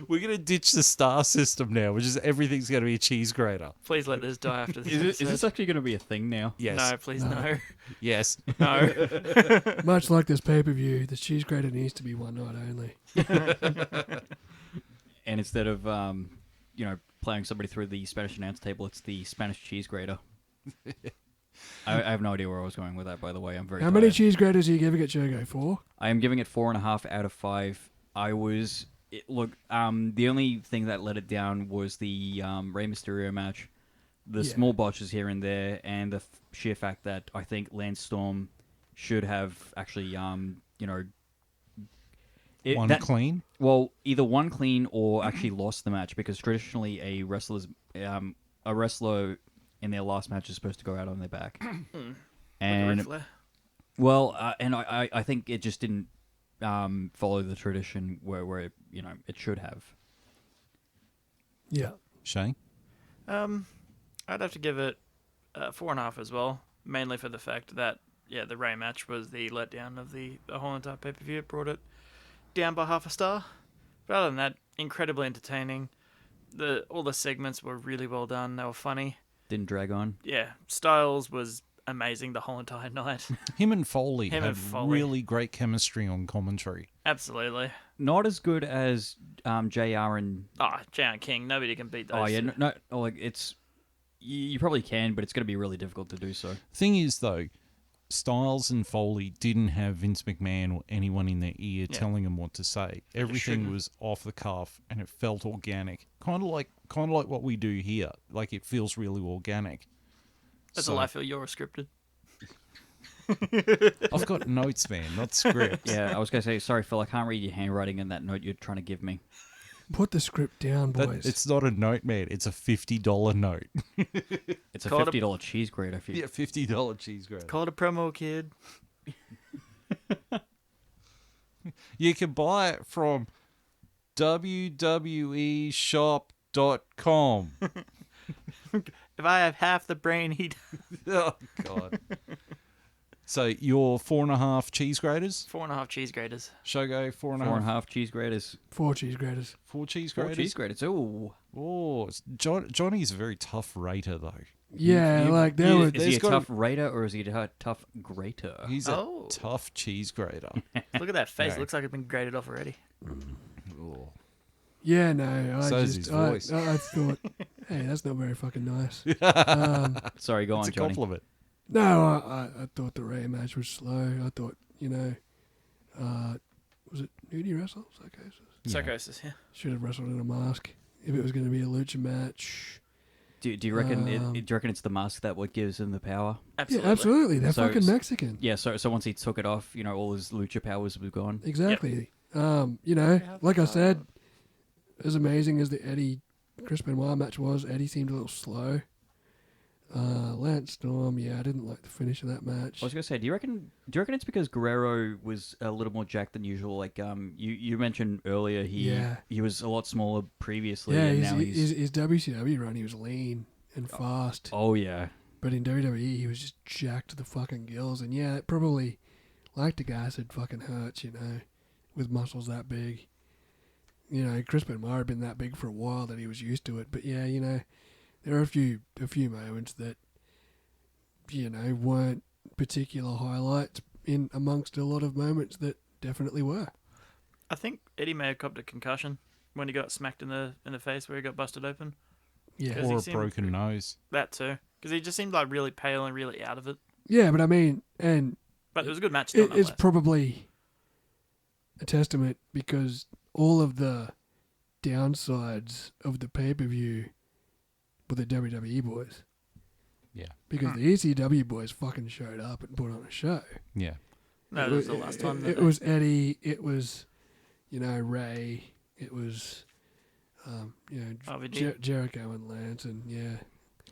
We're going to ditch the star system now, which is everything's going to be a cheese grater. Please let this die after this. Is this actually going to be a thing now? Yes. No, please no. Yes. No. Much like this pay-per-view, the cheese grater needs to be one night only. And instead of, playing somebody through the Spanish announce table, it's the Spanish cheese grater. I have no idea where I was going with that, by the way. I'm very How many tired. cheese graters are you giving it, Shogo? 4? I am giving it 4.5 out of 5. The only thing that let it down was the Rey Mysterio match, the Yeah. small botches here and there, and the sheer fact that I think Lance Storm should have actually, Clean. Well, either won clean or actually lost the match, because traditionally a wrestler in their last match is supposed to go out on their back. And Ric Flair. well, and I think it just didn't follow the tradition where it, it should have. Yeah. Shane? I'd have to give it 4.5 as well, mainly for the fact that the Ray match was the letdown of the whole entire pay-per-view. It brought it down by half a star. But other than that, incredibly entertaining. All the segments were really well done. They were funny. Didn't drag on. Yeah, Styles was amazing the whole entire night. Him and Foley Him had and Foley. really great chemistry on commentary. Absolutely. Not as good as JR and Jan King. Nobody can beat those. oh yeah, two. it's you probably can, but it's going to be really difficult to do so. Thing is, though, Styles and Foley didn't have Vince McMahon or anyone in their ear telling them what to say. Everything shouldn't. was off the cuff, and it felt organic, kind of like what we do here. Like, it feels really organic. That's So- all I feel. You're scripted. I've got notes, man, not scripts. Yeah, I was going to say, sorry, Phil, I can't read your handwriting in that note you're trying to give me. Put the script down, boys. It's not a note, man. It's a $50 note. It's a Call it a- $50 cheese grater. If you... Yeah, $50 cheese grater. Call it a promo, kid. You can buy it from www.shop.com. If I have half the brain he Oh, God. So, your 4.5 cheese graters? 4.5 cheese graters. Shogo, 4.5. 4.5 cheese graters. 4 cheese graters. 4 cheese 4 graters? cheese graters. Ooh. Oh, Johnny's a very tough rater, though. Yeah, you- like there you- was. Is he There's a gotta- tough rater or is he a tough grater? He's Oh. a tough cheese grater. Look at that face. Right. Looks like it's been grated off already. Oh. Yeah, no. So is his voice. I thought, hey, that's not very fucking nice. Sorry, go It's on, a Johnny. compliment. No, I thought the Ray match was slow. I thought, was it Nudie wrestle? Psychosis? Yeah. Psychosis, yeah. Should have wrestled in a mask. If it was going to be a lucha match. Do you reckon Um, do you reckon it's the mask that what gives him the power? Absolutely. Yeah, absolutely. They're So fucking it's- Mexican. Yeah, so once he took it off, all his lucha powers were gone. Exactly. Like I said, as amazing as the Eddie Chris Benoit match was, Eddie seemed a little slow. Lance Storm, I didn't like the finish of that match. I was gonna say, do you reckon it's because Guerrero was a little more jacked than usual? Like you mentioned earlier, he was a lot smaller previously, Yeah, and now his WCW run, he was lean and fast. oh yeah, But in WWE, he was just jacked to the fucking gills. And it probably, lactic acid fucking hurts, with muscles that big. Chris Benoit had been that big for a while that he was used to it. But there are a few moments that, weren't particular highlights in amongst a lot of moments that definitely were. I think Eddie may have copped a concussion when he got smacked in the face where he got busted open. Yeah. Because Or he a seemed- broken nose. That too. Because he just seemed like really pale and really out of it. Yeah, but I mean, and But it was a good match still, it's nonetheless. probably a testament because all of the downsides of the pay-per-view were the WWE boys. Yeah. Because the ECW boys fucking showed up and put on a show. Yeah. No, that was the last time. It was Eddie. It was, Ray. It was, RVD. Jericho and Lance, and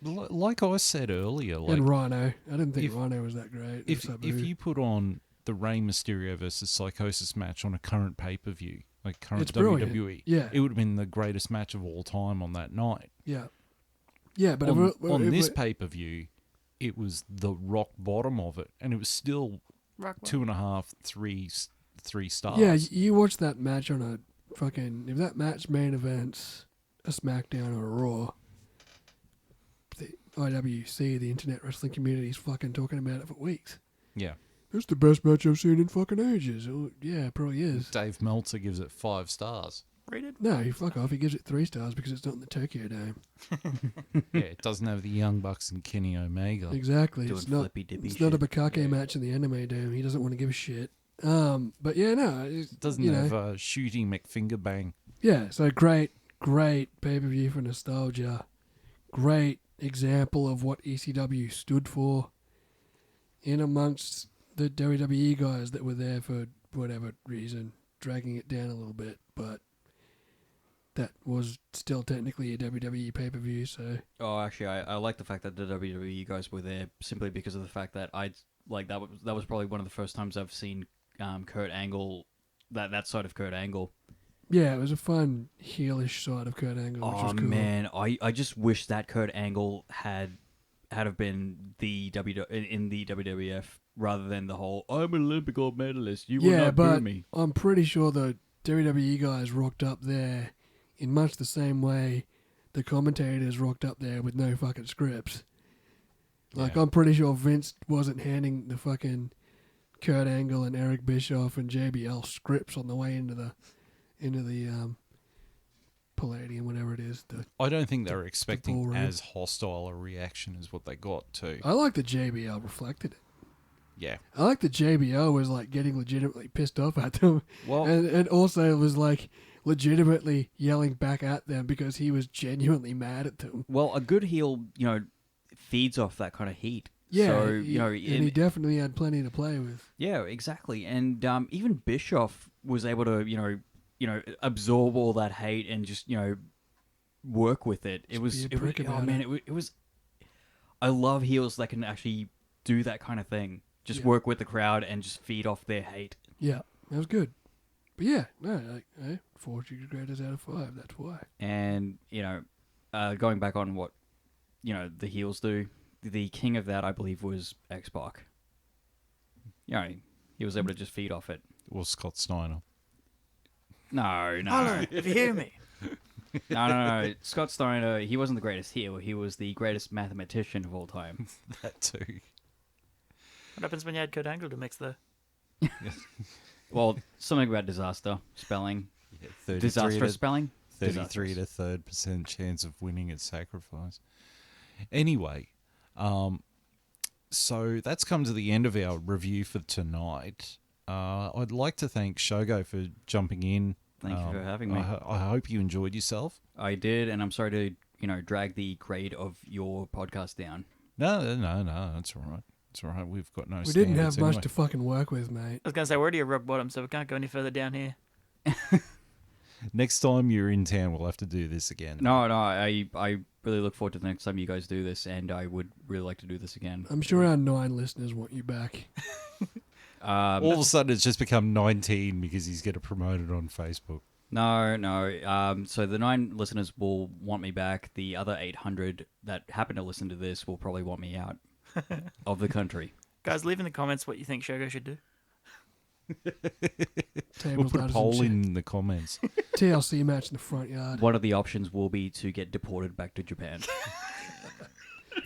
Like I said earlier, like and Rhino. I didn't think if- Rhino was that great. if Sabu. you put on the Rey Mysterio versus Psychosis match on a current pay-per-view, like current It's brilliant. WWE, Yeah. it would have been the greatest match of all time on that night. Yeah, but on this pay-per-view, it was the rock bottom of it, and it was still Rock 2.5, 3 stars. yeah, you watch that match on a if that match main events a SmackDown or a Raw, the IWC, the Internet Wrestling Community, is fucking talking about it for weeks. Yeah. It's the best match I've seen in fucking ages. Oh, yeah, it probably is. Dave Meltzer gives it 5 stars. Rated? No, you fuck off. He gives it 3 stars because it's not in the Tokyo Dome. Yeah, it doesn't have the Young Bucks and Kenny Omega. Exactly. Doing It's not. flippy dippy It's not a shit. Bukake match in the anime dome. He doesn't want to give a shit. But yeah, no. It doesn't you have know, shooting McFingerbang. yeah. So great pay per view for nostalgia. Great example of what ECW stood for. In amongst the WWE guys that were there for whatever reason, dragging it down a little bit, but that was still technically a WWE pay per view. So Oh, actually, I like the fact that the WWE guys were there simply because of the fact that that was probably one of the first times I've seen Kurt Angle, that side of Kurt Angle. yeah, it was a fun heelish side of Kurt Angle, which Oh was cool. man, I just wish that Kurt Angle had have been the in the WWF rather than the whole I'm an Olympic gold medalist. You will Yeah, not boo but me. I'm pretty sure the WWE guys rocked up there in much the same way the commentators rocked up there with no fucking scripts. Like, Yeah. I'm pretty sure Vince wasn't handing the fucking Kurt Angle and Eric Bischoff and JBL scripts on the way into the Palladium, whatever it is. I don't think they were expecting ballroom. as hostile a reaction as what they got too. I like the JBL reflected it. Yeah. I like the JBL was like getting legitimately pissed off at them. Well, And also was like legitimately yelling back at them because he was genuinely mad at them. well, a good heel, feeds off that kind of heat. Yeah, So, and he definitely had plenty to play with. yeah, exactly. And even Bischoff was able to, absorb all that hate and just, work with it. It Just was, be a prick oh about man, it. it was. I love heels that can actually do that kind of thing. Just Yeah. work with the crowd and just feed off their hate. Yeah, that was good. But yeah, no, like, 4 graders out of 5, that's why. And going back on what the heels do, the king of that I believe was X-Pac. He was able to just feed off it. Or Scott Steiner. No. Hello, if you hear me. No. Scott Steiner, he wasn't the greatest heel. He was the greatest mathematician of all time. That too. What happens when you add Kurt Angle to mix the... Well, something about disaster spelling. Yeah, 33 Disastrous to, spelling. 33 to 3% chance of winning at sacrifice. Anyway, so that's come to the end of our review for tonight. I'd like to thank Shogo for jumping in. Thank you for having me. I hope you enjoyed yourself. I did, and I'm sorry to drag the grade of your podcast down. No, that's all right. It's all right. We've got no We didn't have standards much anyway. to fucking work with, mate. I was going to say, we're already at rock bottom, so we can't go any further down here. Next time you're in town, we'll have to do this again. No, I really look forward to the next time you guys do this, and I would really like to do this again. I'm sure our 9 listeners want you back. All of a sudden, it's just become 19 because he's getting promoted on Facebook. No. So the 9 listeners will want me back. The other 800 that happen to listen to this will probably want me out of the country. Guys, leave in the comments what you think Shogo should do. We'll Tables, put a ladders, and poll shit. in the comments. TLC match in the front yard. One of the options will be to get deported back to Japan.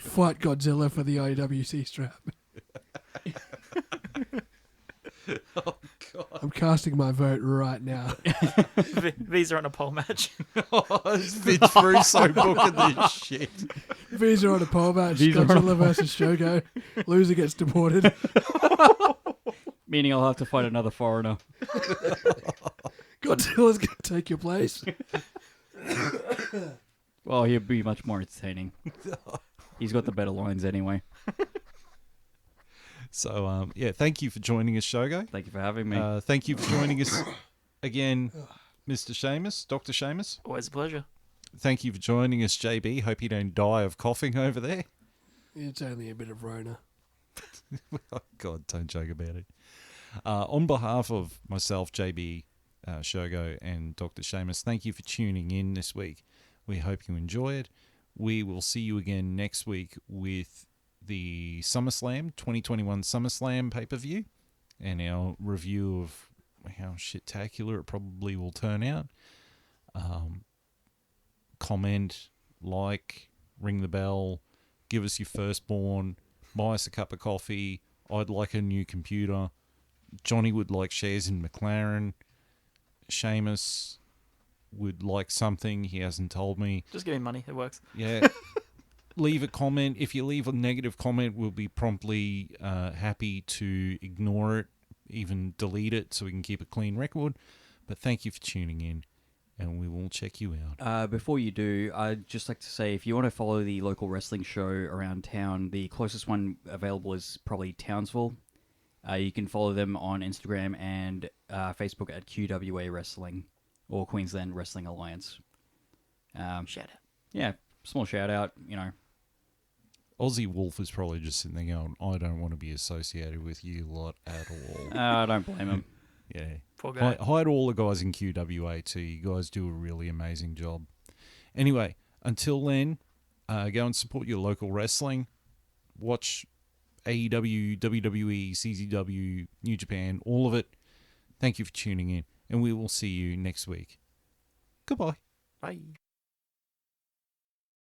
Fight Godzilla for the IWC strap. Oh, God. I'm casting my vote right now. These are on a pole match. It's Vince Russo booking this shit. Visa on a pole match. Visa on a Godzilla versus Shogo. Loser gets deported. Meaning I'll have to fight another foreigner. Godzilla's going to take your place. Well, he'll be much more entertaining. He's got the better lines anyway. So, thank you for joining us, Shogo. Thank you for having me. Thank you for joining us again, Mr. Seamus, Dr. Seamus. Always a pleasure. Thank you for joining us, JB. Hope you don't die of coughing over there. It's only a bit of Rona. Oh, God, don't joke about it. On behalf of myself, JB, Shogo, and Dr. Seamus, thank you for tuning in this week. We hope you enjoy it. We will see you again next week with the SummerSlam, 2021 SummerSlam pay-per-view, and our review of how shit-tacular it probably will turn out. Comment, like, ring the bell, give us your firstborn, buy us a cup of coffee. I'd like a new computer. Johnny would like shares in McLaren. Seamus would like something. He hasn't told me. Just give me money. It works. Yeah. Leave a comment. If you leave a negative comment, we'll be promptly happy to ignore it, even delete it so we can keep a clean record. But thank you for tuning in, and we will check you out. Before you do, I'd just like to say, if you want to follow the local wrestling show around town, the closest one available is probably Townsville. You can follow them on Instagram and Facebook at QWA Wrestling or Queensland Wrestling Alliance. Shout out. Yeah, small shout out, Aussie Wolf is probably just sitting there going, I don't want to be associated with you lot at all. I don't blame him. Yeah. Poor guy. Hi to all the guys in QWA too. You guys do a really amazing job. Anyway, until then, go and support your local wrestling. Watch AEW, WWE, CZW, New Japan, all of it. Thank you for tuning in, and we will see you next week. Goodbye. Bye.